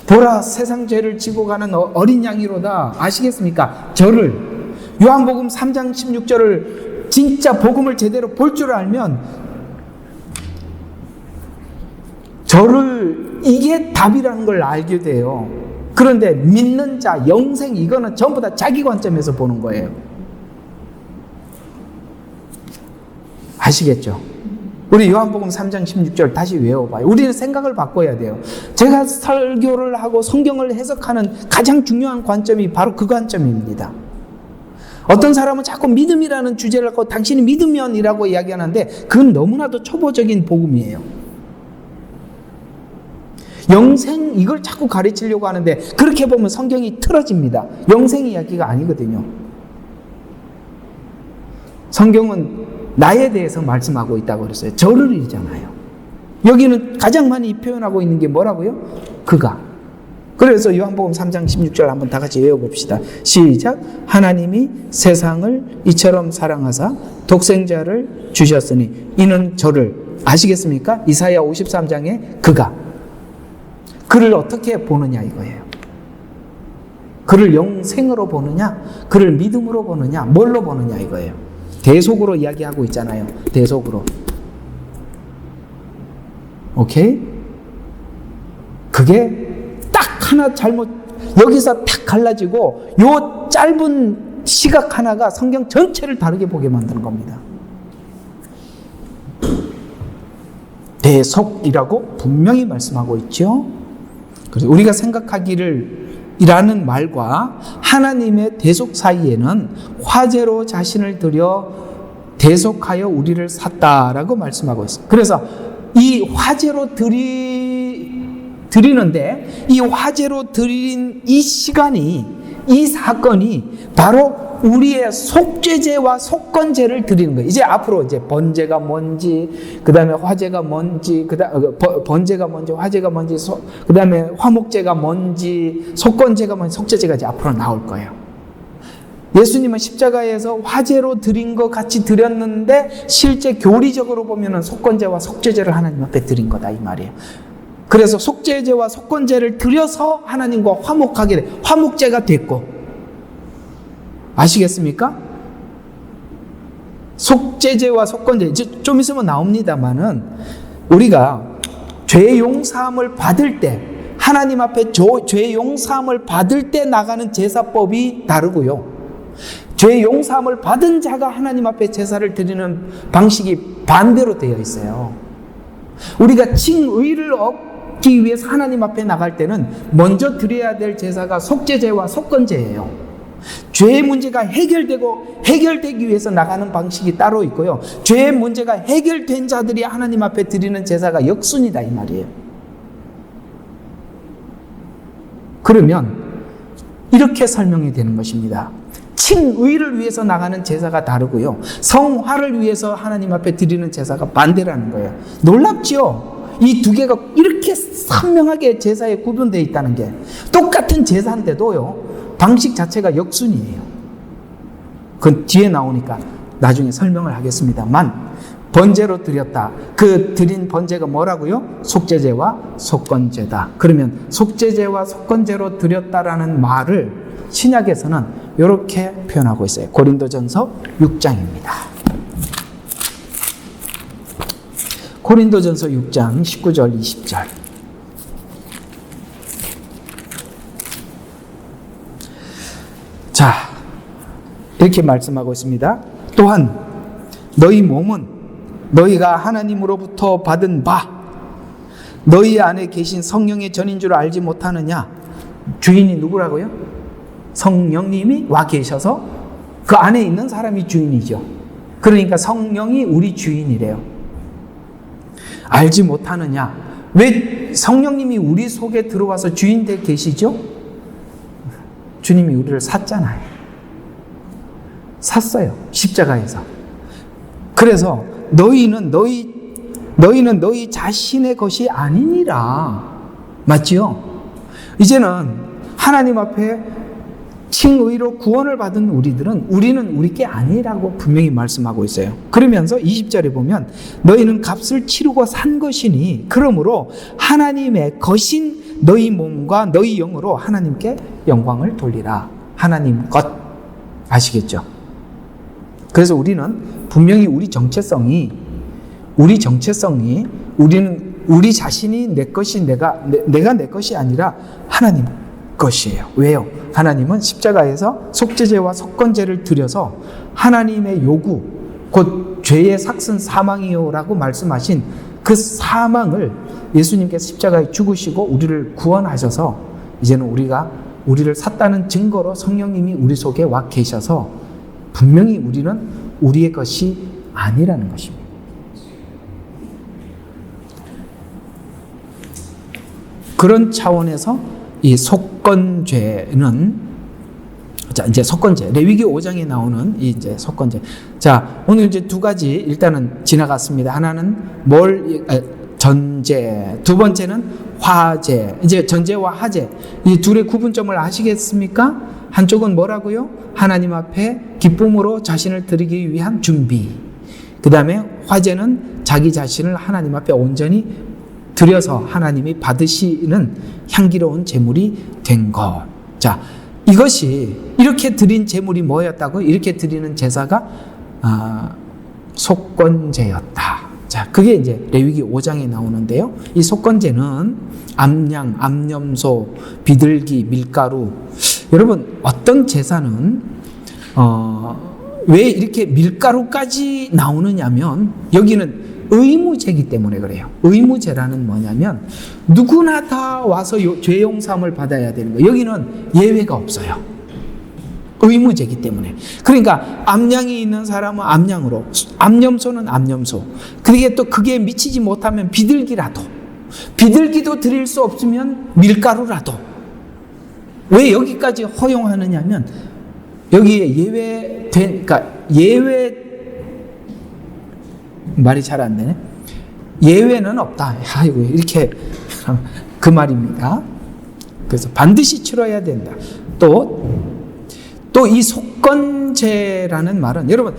보라 세상 죄를 지고 가는 어린 양이로다. 아시겠습니까? 저를. 요한복음 3장 16절을 진짜 복음을 제대로 볼 줄 알면 저를 이게 답이라는 걸 알게 돼요. 그런데 믿는 자, 영생 이거는 전부 다 자기 관점에서 보는 거예요. 아시겠죠? 우리 요한복음 3장 16절 다시 외워봐요. 우리는 생각을 바꿔야 돼요. 제가 설교를 하고 성경을 해석하는 가장 중요한 관점이 바로 그 관점입니다. 어떤 사람은 자꾸 믿음이라는 주제를 갖고 당신이 믿으면이라고 이야기하는데 그건 너무나도 초보적인 복음이에요. 영생 이걸 자꾸 가르치려고 하는데 그렇게 보면 성경이 틀어집니다. 영생 이야기가 아니거든요. 성경은 나에 대해서 말씀하고 있다고 그랬어요. 저를이잖아요. 여기는 가장 많이 표현하고 있는 게 뭐라고요? 그가. 그래서 요한복음 3장 16절 한번 다 같이 외워봅시다. 시작. 하나님이 세상을 이처럼 사랑하사 독생자를 주셨으니 이는 저를 아시겠습니까? 이사야 53장에 그가. 그를 어떻게 보느냐 이거예요. 그를 영생으로 보느냐, 그를 믿음으로 보느냐, 뭘로 보느냐 이거예요. 대속으로 이야기하고 있잖아요. 대속으로. 오케이? 그게 딱 하나 잘못, 여기서 딱 갈라지고 요 짧은 시각 하나가 성경 전체를 다르게 보게 만드는 겁니다. 대속이라고 분명히 말씀하고 있죠. 그래서 우리가 생각하기를 이라는 말과 하나님의 대속 사이에는 화제로 자신을 들여 대속하여 우리를 샀다라고 말씀하고 있어요. 그래서 이 화제로 드리는데 이 화제로 드린 이 시간이, 이 사건이 바로 우리의 속죄제와 속건제를 드리는 거예요. 이제 앞으로 이제 번제가 뭔지, 그 다음에 화제가 뭔지, 번제가 뭔지, 화제가 뭔지, 그 다음에 화목제가 뭔지, 속건제가 뭔지, 속죄제가 이제 앞으로 나올 거예요. 예수님은 십자가에서 화제로 드린 것 같이 드렸는데 실제 교리적으로 보면은 속건제와 속죄제를 하나님 앞에 드린 거다 이 말이에요. 그래서 속죄제와 속건제를 드려서 하나님과 화목하게 돼. 화목제가 됐고. 아시겠습니까? 속죄제와 속건제, 좀 있으면 나옵니다만은 우리가 죄 용서함을 받을 때, 하나님 앞에 죄 용서함을 받을 때 나가는 제사법이 다르고요. 죄 용서함을 받은 자가 하나님 앞에 제사를 드리는 방식이 반대로 되어 있어요. 우리가 칭의를 얻기 위해서 하나님 앞에 나갈 때는 먼저 드려야 될 제사가 속죄제와 속건제예요. 죄의 문제가 해결되기 위해서 나가는 방식이 따로 있고요. 죄의 문제가 해결된 자들이 하나님 앞에 드리는 제사가 역순이다 이 말이에요. 그러면 이렇게 설명이 되는 것입니다. 칭의를 위해서 나가는 제사가 다르고요. 성화를 위해서 하나님 앞에 드리는 제사가 반대라는 거예요. 놀랍죠? 이 두 개가 이렇게 선명하게 제사에 구분되어 있다는 게. 똑같은 제사인데도요. 방식 자체가 역순이에요. 그건 뒤에 나오니까 나중에 설명을 하겠습니다만 번제로 드렸다. 그 드린 번제가 뭐라고요? 속죄제와 속건제다. 그러면 속죄제와 속건제로 드렸다라는 말을 신약에서는 이렇게 표현하고 있어요. 고린도전서 6장입니다. 고린도전서 6장 19절 20절. 자, 이렇게 말씀하고 있습니다. 또한 너희 몸은 너희가 하나님으로부터 받은 바 너희 안에 계신 성령의 전인 줄 알지 못하느냐? 주인이 누구라고요? 성령님이 와 계셔서 그 안에 있는 사람이 주인이죠. 그러니까 성령이 우리 주인이래요. 알지 못하느냐? 왜 성령님이 우리 속에 들어와서 주인 되 계시죠? 주님이 우리를 샀잖아요. 샀어요. 십자가에서. 그래서 너희는 너희 자신의 것이 아니니라. 맞지요? 이제는 하나님 앞에 칭의로 구원을 받은 우리는 우리 게 아니라고 분명히 말씀하고 있어요. 그러면서 20절에 보면 너희는 값을 치르고 산 것이니 그러므로 하나님의 것인 너희 몸과 너희 영으로 하나님께 영광을 돌리라. 하나님 것. 아시겠죠? 그래서 우리는 분명히 우리 정체성이 우리는 우리 자신이 내 것이 내가 내 것이 아니라 하나님 것이에요. 왜요? 하나님은 십자가에서 속죄제와 속건제를 드려서 하나님의 요구, 곧 죄의 삭슨 사망이요라고 말씀하신 그 사망을 예수님께서 십자가에 죽으시고 우리를 구원하셔서 이제는 우리를 샀다는 증거로 성령님이 우리 속에 와 계셔서 분명히 우리는 우리의 것이 아니라는 것입니다. 그런 차원에서 이 속건죄는, 자, 이제 속건죄, 레위기 5장에 나오는 이 이제 속건죄. 자, 오늘 이제 두 가지 일단은 지나갔습니다. 하나는 전제, 두 번째는 화제. 이제 전제와 화제, 이 둘의 구분점을 아시겠습니까? 한쪽은 뭐라고요? 하나님 앞에 기쁨으로 자신을 드리기 위한 준비. 그 다음에 화제는 자기 자신을 하나님 앞에 온전히 드려서 하나님이 받으시는 향기로운 제물이 된 것. 자, 이것이 이렇게 드린 제물이 뭐였다고? 이렇게 드리는 제사가 속건제였다. 자, 그게 이제 레위기 5장에 나오는데요. 이 속건제는 암양, 암염소, 비둘기, 밀가루. 여러분, 어떤 제사는 왜 이렇게 밀가루까지 나오느냐면 여기는 의무제이기 때문에 그래요. 의무제라는 뭐냐면 누구나 다 와서 죄 용서함을 받아야 되는 거예요. 여기는 예외가 없어요. 의무제이기 때문에. 그러니까 암양이 있는 사람은 암양으로, 암염소는 암염소. 그게 또 그게 미치지 못하면 비둘기라도, 비둘기도 드릴 수 없으면 밀가루라도. 왜 여기까지 허용하느냐면 여기에 그러니까 말이 잘 안 되네. 예외는 없다. 아이고, 이렇게 그 말입니다. 그래서 반드시 치러야 된다. 또 이 속건제라는 말은 여러분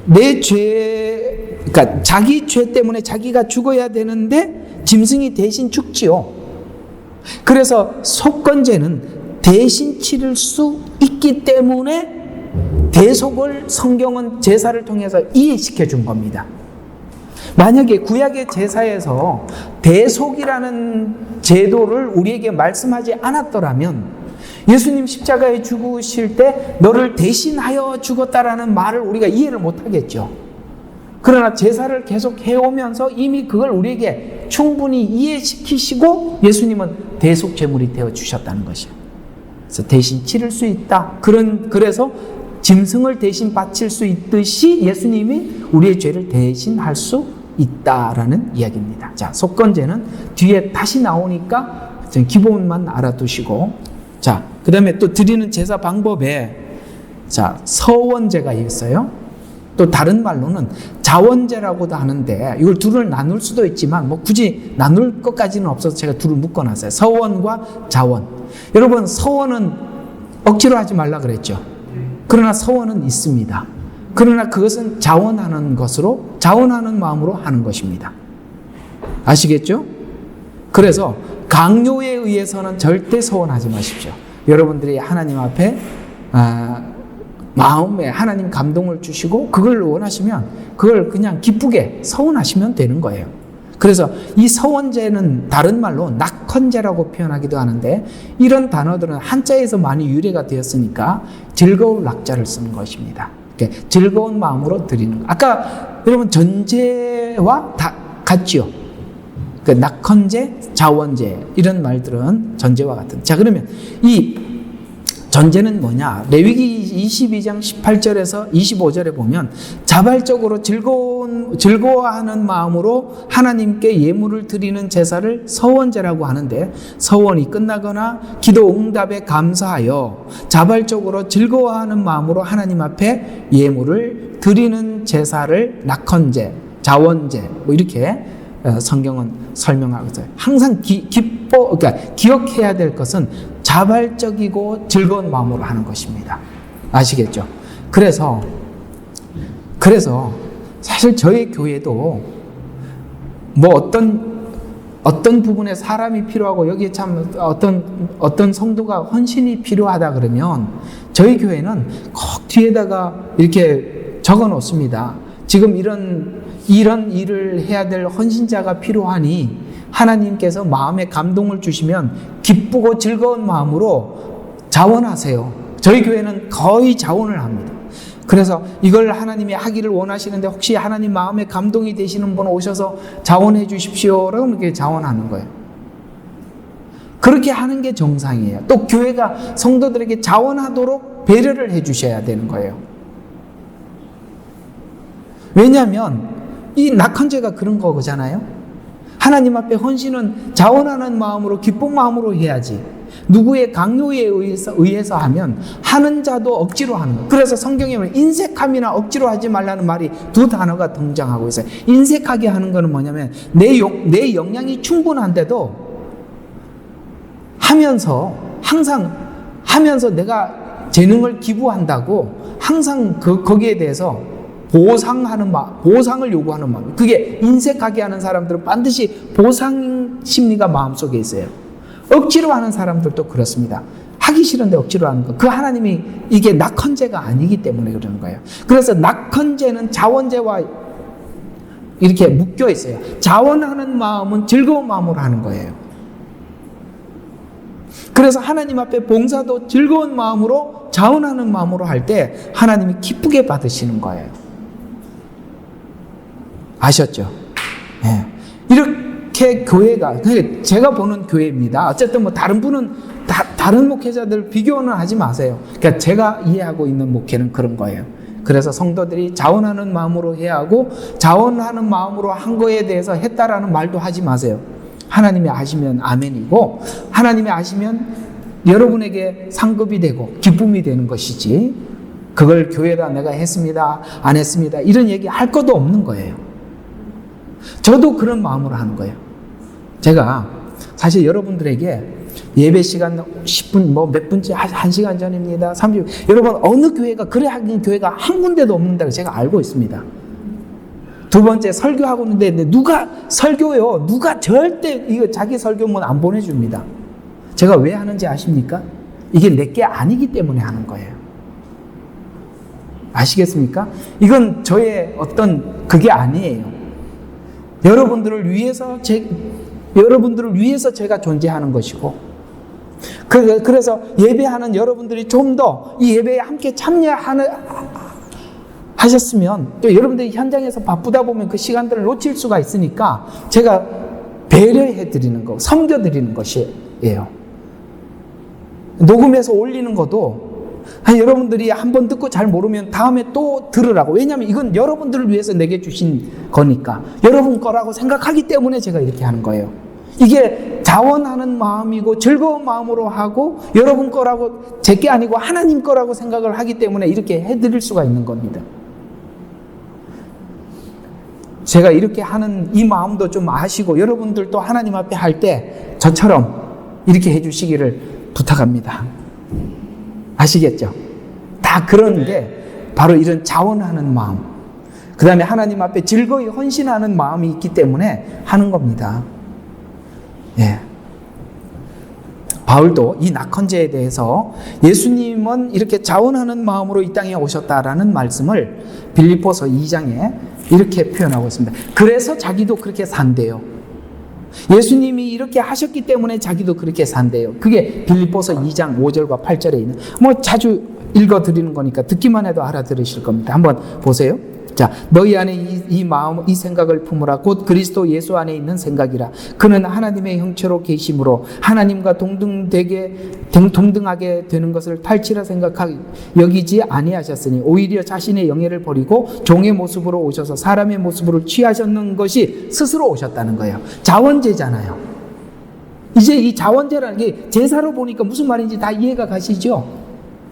내 죄, 그러니까 자기 죄 때문에 자기가 죽어야 되는데 짐승이 대신 죽지요. 그래서 속건제는 대신 치를 수 있기 때문에 대속을 성경은 제사를 통해서 이해시켜 준 겁니다. 만약에 구약의 제사에서 대속이라는 제도를 우리에게 말씀하지 않았더라면 예수님 십자가에 죽으실 때 너를 대신하여 죽었다라는 말을 우리가 이해를 못하겠죠. 그러나 제사를 계속 해오면서 이미 그걸 우리에게 충분히 이해시키시고 예수님은 대속 제물이 되어 주셨다는 것이에요. 그래서 대신 치를 수 있다. 그래서 짐승을 대신 바칠 수 있듯이 예수님이 우리의 죄를 대신할 수 있다라는 이야기입니다. 자, 속건제는 뒤에 다시 나오니까 기본만 알아두시고, 자, 그 다음에 또 드리는 제사 방법에, 자, 서원제가 있어요. 또 다른 말로는 자원제라고도 하는데 이걸 둘을 나눌 수도 있지만 뭐 굳이 나눌 것까지는 없어서 제가 둘을 묶어놨어요. 서원과 자원. 여러분, 서원은 억지로 하지 말라 그랬죠. 그러나 서원은 있습니다. 그러나 그것은 자원하는 것으로, 자원하는 마음으로 하는 것입니다. 아시겠죠? 그래서 강요에 의해서는 절대 서원하지 마십시오. 여러분들이 하나님 앞에 마음에 하나님 감동을 주시고 그걸 원하시면 그걸 그냥 기쁘게 서원하시면 되는 거예요. 그래서 이 서원제는 다른 말로 낙헌제라고 표현하기도 하는데 이런 단어들은 한자에서 많이 유래가 되었으니까 즐거울 낙자를 쓰는 것입니다. 즐거운 마음으로 드리는 거. 아까 여러분 전제와 다 같죠? 낙헌제, 자원제 이런 말들은 전제와 같은. 자, 그러면 이 전제는 뭐냐? 레위기 22장 18절에서 25절에 보면 자발적으로 즐거워하는 마음으로 하나님께 예물을 드리는 제사를 서원제라고 하는데, 서원이 끝나거나 기도 응답에 감사하여 자발적으로 즐거워하는 마음으로 하나님 앞에 예물을 드리는 제사를 낙헌제, 자원제 뭐 이렇게 성경은 설명하고 있어요. 항상 그러니까 기억해야 될 것은 자발적이고 즐거운 마음으로 하는 것입니다. 아시겠죠? 그래서 사실 저희 교회도 뭐 어떤 부분에 사람이 필요하고 여기에 참 어떤 성도가 헌신이 필요하다 그러면 저희 교회는 꼭 뒤에다가 이렇게 적어 놓습니다. 지금 이런 일을 해야 될 헌신자가 필요하니 하나님께서 마음에 감동을 주시면 기쁘고 즐거운 마음으로 자원하세요. 저희 교회는 거의 자원을 합니다. 그래서 이걸 하나님이 하기를 원하시는데 혹시 하나님 마음에 감동이 되시는 분 오셔서 자원해 주십시오. 라고 이렇게 자원하는 거예요. 그렇게 하는 게 정상이에요. 또 교회가 성도들에게 자원하도록 배려를 해 주셔야 되는 거예요. 왜냐하면 이 낙헌죄가 그런 거잖아요. 하나님 앞에 헌신은 자원하는 마음으로 기쁜 마음으로 해야지, 누구의 강요에 의해서 하면 하는 자도 억지로 하는 거예요. 그래서 성경에 보면 인색함이나 억지로 하지 말라는 말이 두 단어가 등장하고 있어요. 인색하게 하는 거는 뭐냐면 내 역량이 충분한데도 항상 하면서 내가 재능을 기부한다고 항상 거기에 대해서 보상을 요구하는 마음. 그게 인색하게 하는 사람들은 반드시 보상 심리가 마음속에 있어요. 억지로 하는 사람들도 그렇습니다. 하기 싫은데 억지로 하는 거. 그 하나님이 이게 낙헌죄가 아니기 때문에 그러는 거예요. 그래서 낙헌죄는 자원죄와 이렇게 묶여 있어요. 자원하는 마음은 즐거운 마음으로 하는 거예요. 그래서 하나님 앞에 봉사도 즐거운 마음으로, 자원하는 마음으로 할 때 하나님이 기쁘게 받으시는 거예요. 아셨죠? 네. 이렇게 교회가, 제가 보는 교회입니다. 어쨌든 뭐 다른 분은, 다른 목회자들 비교는 하지 마세요. 그러니까 제가 이해하고 있는 목회는 그런 거예요. 그래서 성도들이 자원하는 마음으로 해야 하고, 자원하는 마음으로 한 거에 대해서 했다라는 말도 하지 마세요. 하나님이 아시면 아멘이고, 하나님이 아시면 여러분에게 상급이 되고 기쁨이 되는 것이지, 그걸 교회다 내가 했습니다, 안 했습니다, 이런 얘기 할 것도 없는 거예요. 저도 그런 마음으로 하는 거예요. 제가 사실 여러분들에게 예배 시간 10분, 몇 분째, 1시간 전입니다, 30분. 여러분, 어느 교회가, 그래 하긴 교회가 한 군데도 없는다고 제가 알고 있습니다. 두 번째, 설교하고 있는데 누가 설교요? 누가 절대 이거 자기 설교문 안 보내줍니다. 제가 왜 하는지 아십니까? 이게 내게 아니기 때문에 하는 거예요. 아시겠습니까? 이건 저의 어떤 그게 아니에요. 여러분들을 위해서 제가 존재하는 것이고, 그래서 예배하는 여러분들이 좀 더 이 예배에 함께 하셨으면, 또 여러분들이 현장에서 바쁘다 보면 그 시간들을 놓칠 수가 있으니까 제가 배려해 드리는 거, 섬겨 드리는 것이에요. 녹음해서 올리는 것도 여러분들이 한번 듣고 잘 모르면 다음에 또 들으라고. 왜냐하면 이건 여러분들을 위해서 내게 주신 거니까, 여러분 거라고 생각하기 때문에 제가 이렇게 하는 거예요. 이게 자원하는 마음이고 즐거운 마음으로 하고, 여러분 거라고, 제게 아니고 하나님 거라고 생각을 하기 때문에 이렇게 해드릴 수가 있는 겁니다. 제가 이렇게 하는 이 마음도 좀 아시고, 여러분들도 하나님 앞에 할 때 저처럼 이렇게 해주시기를 부탁합니다. 아시겠죠? 다 그런 게 바로 이런 자원하는 마음, 그 다음에 하나님 앞에 즐거이 헌신하는 마음이 있기 때문에 하는 겁니다. 예. 바울도 이 낙헌죄에 대해서 예수님은 이렇게 자원하는 마음으로 이 땅에 오셨다라는 말씀을 빌립보서 2장에 이렇게 표현하고 있습니다. 그래서 자기도 그렇게 산대요. 예수님이 이렇게 하셨기 때문에 자기도 그렇게 산대요. 그게 빌립보서 2장 5절과 8절에 있는, 자주 읽어드리는 거니까 듣기만 해도 알아들으실 겁니다. 한번 보세요. 자, 너희 안에 이 마음, 이 생각을 품으라. 곧 그리스도 예수 안에 있는 생각이라. 그는 하나님의 형체로 계심으로 하나님과 동등하게 되는 것을 탈취라 여기지 아니하셨으니 오히려 자신의 영예를 버리고 종의 모습으로 오셔서 사람의 모습으로 취하셨는 것이 스스로 오셨다는 거예요. 자원제잖아요. 이제 이 자원제라는 게 제사로 보니까 무슨 말인지 다 이해가 가시죠?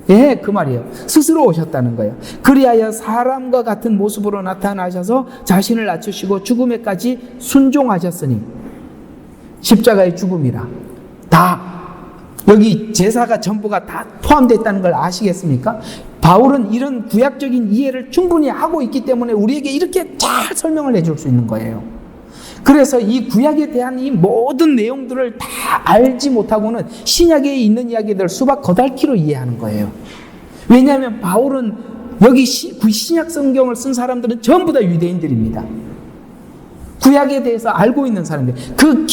예, 그 말이에요. 스스로 오셨다는 거예요. 그리하여 사람과 같은 모습으로 나타나셔서 자신을 낮추시고 죽음에까지 순종하셨으니, 십자가의 죽음이라. 다 여기 제사가 전부가 다 포함됐다는 걸 아시겠습니까? 바울은 이런 구약적인 이해를 충분히 하고 있기 때문에 우리에게 이렇게 잘 설명을 해줄 수 있는 거예요. 그래서 이 구약에 대한 이 모든 내용들을 다 알지 못하고는 신약에 있는 이야기들 수박 거달키로 이해하는 거예요. 왜냐하면 바울은 여기 신약 성경을 쓴 사람들은 전부 다 유대인들입니다. 구약에 대해서 알고 있는 사람들, 그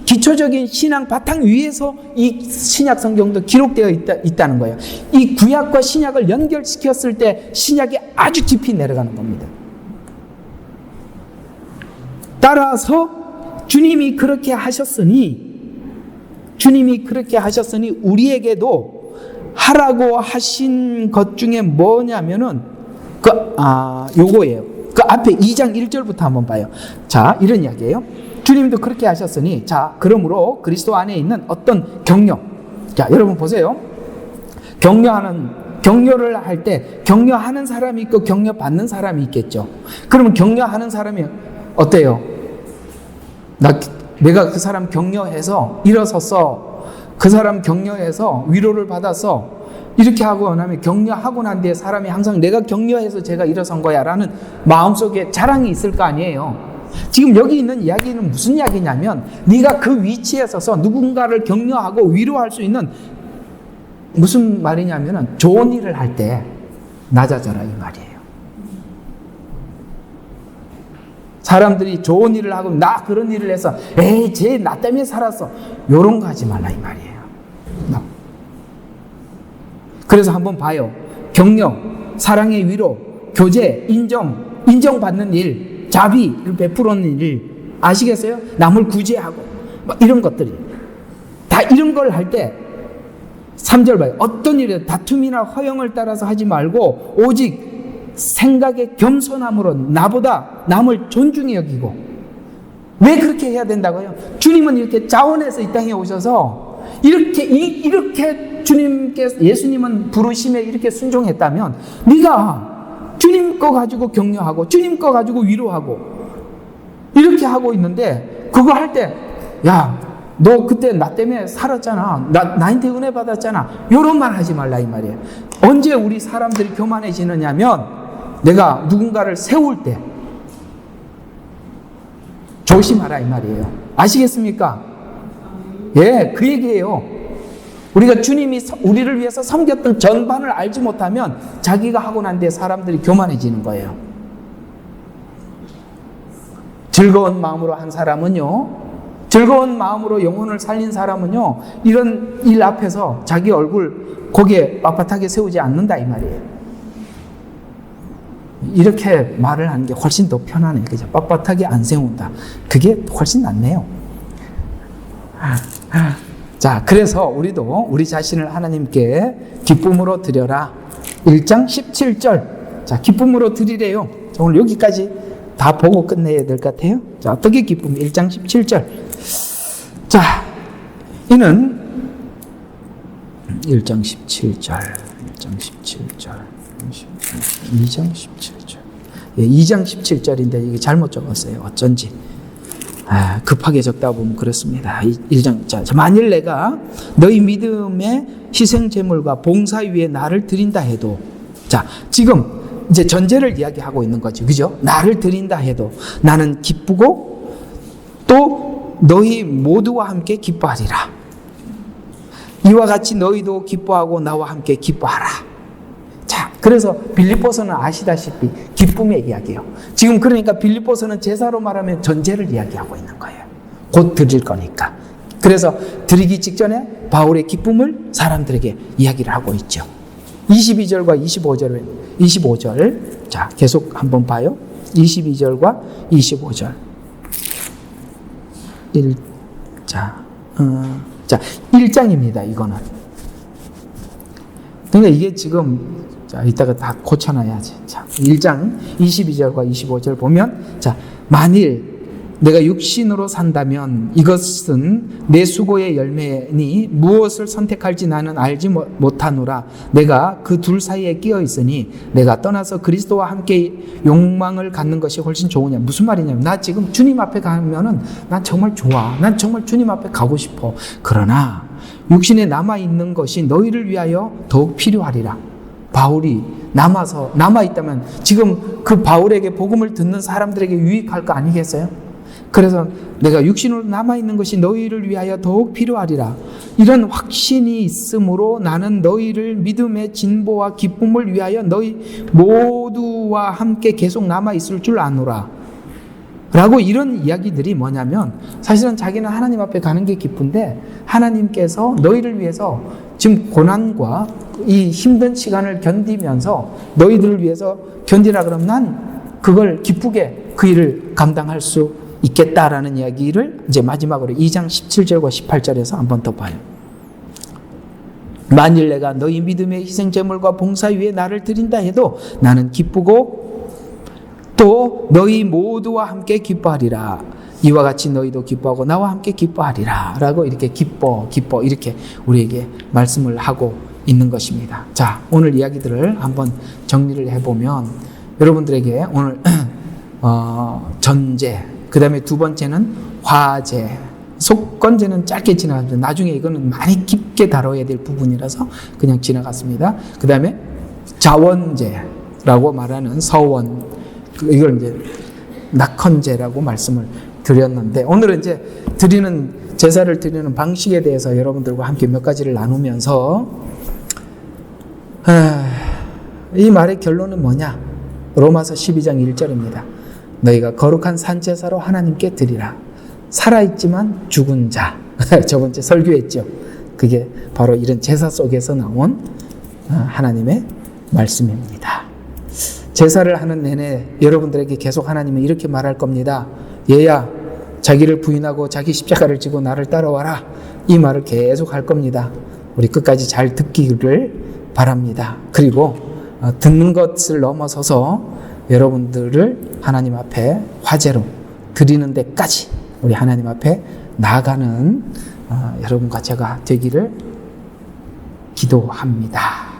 기초적인 신앙 바탕 위에서 이 신약 성경도 기록되어 있다는 거예요. 이 구약과 신약을 연결시켰을 때 신약이 아주 깊이 내려가는 겁니다. 따라서 주님이 그렇게 하셨으니 우리에게도 하라고 하신 것 중에 뭐냐면은 요거예요. 그 앞에 2장 1절부터 한번 봐요. 자, 이런 이야기예요. 주님도 그렇게 하셨으니, 자, 그러므로 그리스도 안에 있는 어떤 격려. 자, 여러분 보세요. 격려를 할 때 격려하는 사람이 있고 격려받는 사람이 있겠죠. 그러면 격려하는 사람이 어때요? 내가 그 사람 격려해서 일어섰어. 그 사람 격려해서 위로를 받았어. 이렇게 하고 나면 격려하고 난 뒤에 사람이 항상 내가 격려해서 제가 일어선 거야 라는 마음속에 자랑이 있을 거 아니에요. 지금 여기 있는 이야기는 무슨 이야기냐면 네가 그 위치에 서서 누군가를 격려하고 위로할 수 있는, 무슨 말이냐면은 좋은 일을 할 때 낮아져라 이 말이에요. 사람들이 좋은 일을 하고 나 그런 일을 해서 에이 쟤 나 때문에 살았어 요런 거 하지 말라 이 말이에요. 그래서 한번 봐요. 격려, 사랑의 위로, 교제, 인정받는 일, 자비를 베푸는 일, 아시겠어요? 남을 구제하고 이런 것들이 다 이런 걸 할 때 3절 봐요. 어떤 일에 다툼이나 허영을 따라서 하지 말고 오직 생각의 겸손함으로 나보다 남을 존중히 여기고. 왜 그렇게 해야 된다고요? 주님은 이렇게 자원해서 이 땅에 오셔서 이렇게 예수님은 부르심에 이렇게 순종했다면 네가 주님 거 가지고 격려하고 주님 거 가지고 위로하고 이렇게 하고 있는데, 그거 할 때 야 너 그때 나 때문에 살았잖아. 나한테 은혜 받았잖아. 이런 말 하지 말라 이 말이에요. 언제 우리 사람들이 교만해지느냐면 내가 누군가를 세울 때 조심하라 이 말이에요. 아시겠습니까? 예, 그 얘기예요. 우리가 주님이 우리를 위해서 섬겼던 전반을 알지 못하면 자기가 하고 난 뒤에 사람들이 교만해지는 거예요. 즐거운 마음으로 한 사람은요, 즐거운 마음으로 영혼을 살린 사람은요, 이런 일 앞에서 자기 얼굴 고개 빳빳하게 세우지 않는다 이 말이에요. 이렇게 말을 하는 게 훨씬 더 편하네. 그죠? 빳빳하게 안 세운다. 그게 훨씬 낫네요. 자, 그래서 우리도 우리 자신을 하나님께 기쁨으로 드려라. 1장 17절. 자, 기쁨으로 드리래요. 자, 오늘 여기까지 다 보고 끝내야 될 것 같아요. 자, 어떻게 기쁨? 1장 17절. 자, 이는 1장 17절, 1장 17절, 2장 17절. 예, 2장 17절인데 이게 잘못 적었어요. 어쩐지. 급하게 적다 보면 그렇습니다. 1장. 자, 만일 내가 너희 믿음의 희생 제물과 봉사 위에 나를 드린다 해도, 자, 지금 이제 전제를 이야기하고 있는 거죠. 그죠? 나를 드린다 해도 나는 기쁘고 또 너희 모두와 함께 기뻐하리라. 이와 같이 너희도 기뻐하고 나와 함께 기뻐하라. 자, 그래서 빌립보서는 아시다시피 기쁨의 이야기예요. 지금 그러니까 빌립보서는 제사로 말하면 전제를 이야기하고 있는 거예요. 곧 드릴 거니까. 그래서 드리기 직전에 바울의 기쁨을 사람들에게 이야기를 하고 있죠. 22절과 25절. 자, 계속 한번 봐요. 22절과 25절. 자, 1장입니다. 이거는. 그러니까 이게 지금, 자, 이따가 다 고쳐놔야지. 자, 1장 22절과 25절 보면, 자, 만일 내가 육신으로 산다면 이것은 내 수고의 열매니 무엇을 선택할지 나는 알지 못하노라. 내가 그 둘 사이에 끼어 있으니 내가 떠나서 그리스도와 함께 욕망을 갖는 것이 훨씬 좋으냐. 무슨 말이냐면 나 지금 주님 앞에 가면은 난 정말 좋아. 난 정말 주님 앞에 가고 싶어. 그러나 육신에 남아있는 것이 너희를 위하여 더욱 필요하리라. 바울이 남아있다면 지금 그 바울에게 복음을 듣는 사람들에게 유익할 거 아니겠어요? 그래서 내가 육신으로 남아있는 것이 너희를 위하여 더욱 필요하리라. 이런 확신이 있으므로 나는 너희를 믿음의 진보와 기쁨을 위하여 너희 모두와 함께 계속 남아있을 줄 아노라. 라고 이런 이야기들이 뭐냐면 사실은 자기는 하나님 앞에 가는 게 기쁜데 하나님께서 너희를 위해서 지금 고난과 이 힘든 시간을 견디면서 너희들을 위해서 견디라 그러면 난 그걸 기쁘게 그 일을 감당할 수 있겠다라는 이야기를 이제 마지막으로 2장 17절과 18절에서 한 번 더 봐요. 만일 내가 너희 믿음의 희생제물과 봉사 위에 나를 드린다 해도 나는 기쁘고 또 너희 모두와 함께 기뻐하리라. 이와 같이 너희도 기뻐하고 나와 함께 기뻐하리라. 라고 이렇게 기뻐 이렇게 우리에게 말씀을 하고 있는 것입니다. 자, 오늘 이야기들을 한번 정리를 해보면 여러분들에게 오늘 전제, 그 다음에 두 번째는 화제, 속건제는 짧게 지나갔는데 나중에 이거는 많이 깊게 다뤄야 될 부분이라서 그냥 지나갔습니다. 그 다음에 자원제라고 말하는 서원, 이걸 이제 낙헌제라고 말씀을 드렸는데 오늘은 이제 제사를 드리는 방식에 대해서 여러분들과 함께 몇 가지를 나누면서 이 말의 결론은 뭐냐? 로마서 12장 1절입니다. 너희가 거룩한 산제사로 하나님께 드리라. 살아있지만 죽은 자. 저번주에 설교했죠. 그게 바로 이런 제사 속에서 나온 하나님의 말씀입니다. 제사를 하는 내내 여러분들에게 계속 하나님은 이렇게 말할 겁니다. 얘야, 자기를 부인하고 자기 십자가를 지고 나를 따라와라. 이 말을 계속 할 겁니다. 우리 끝까지 잘 듣기를 바랍니다. 그리고 듣는 것을 넘어서서 여러분들을 하나님 앞에 화제로 드리는 데까지 우리 하나님 앞에 나아가는 여러분과 제가 되기를 기도합니다.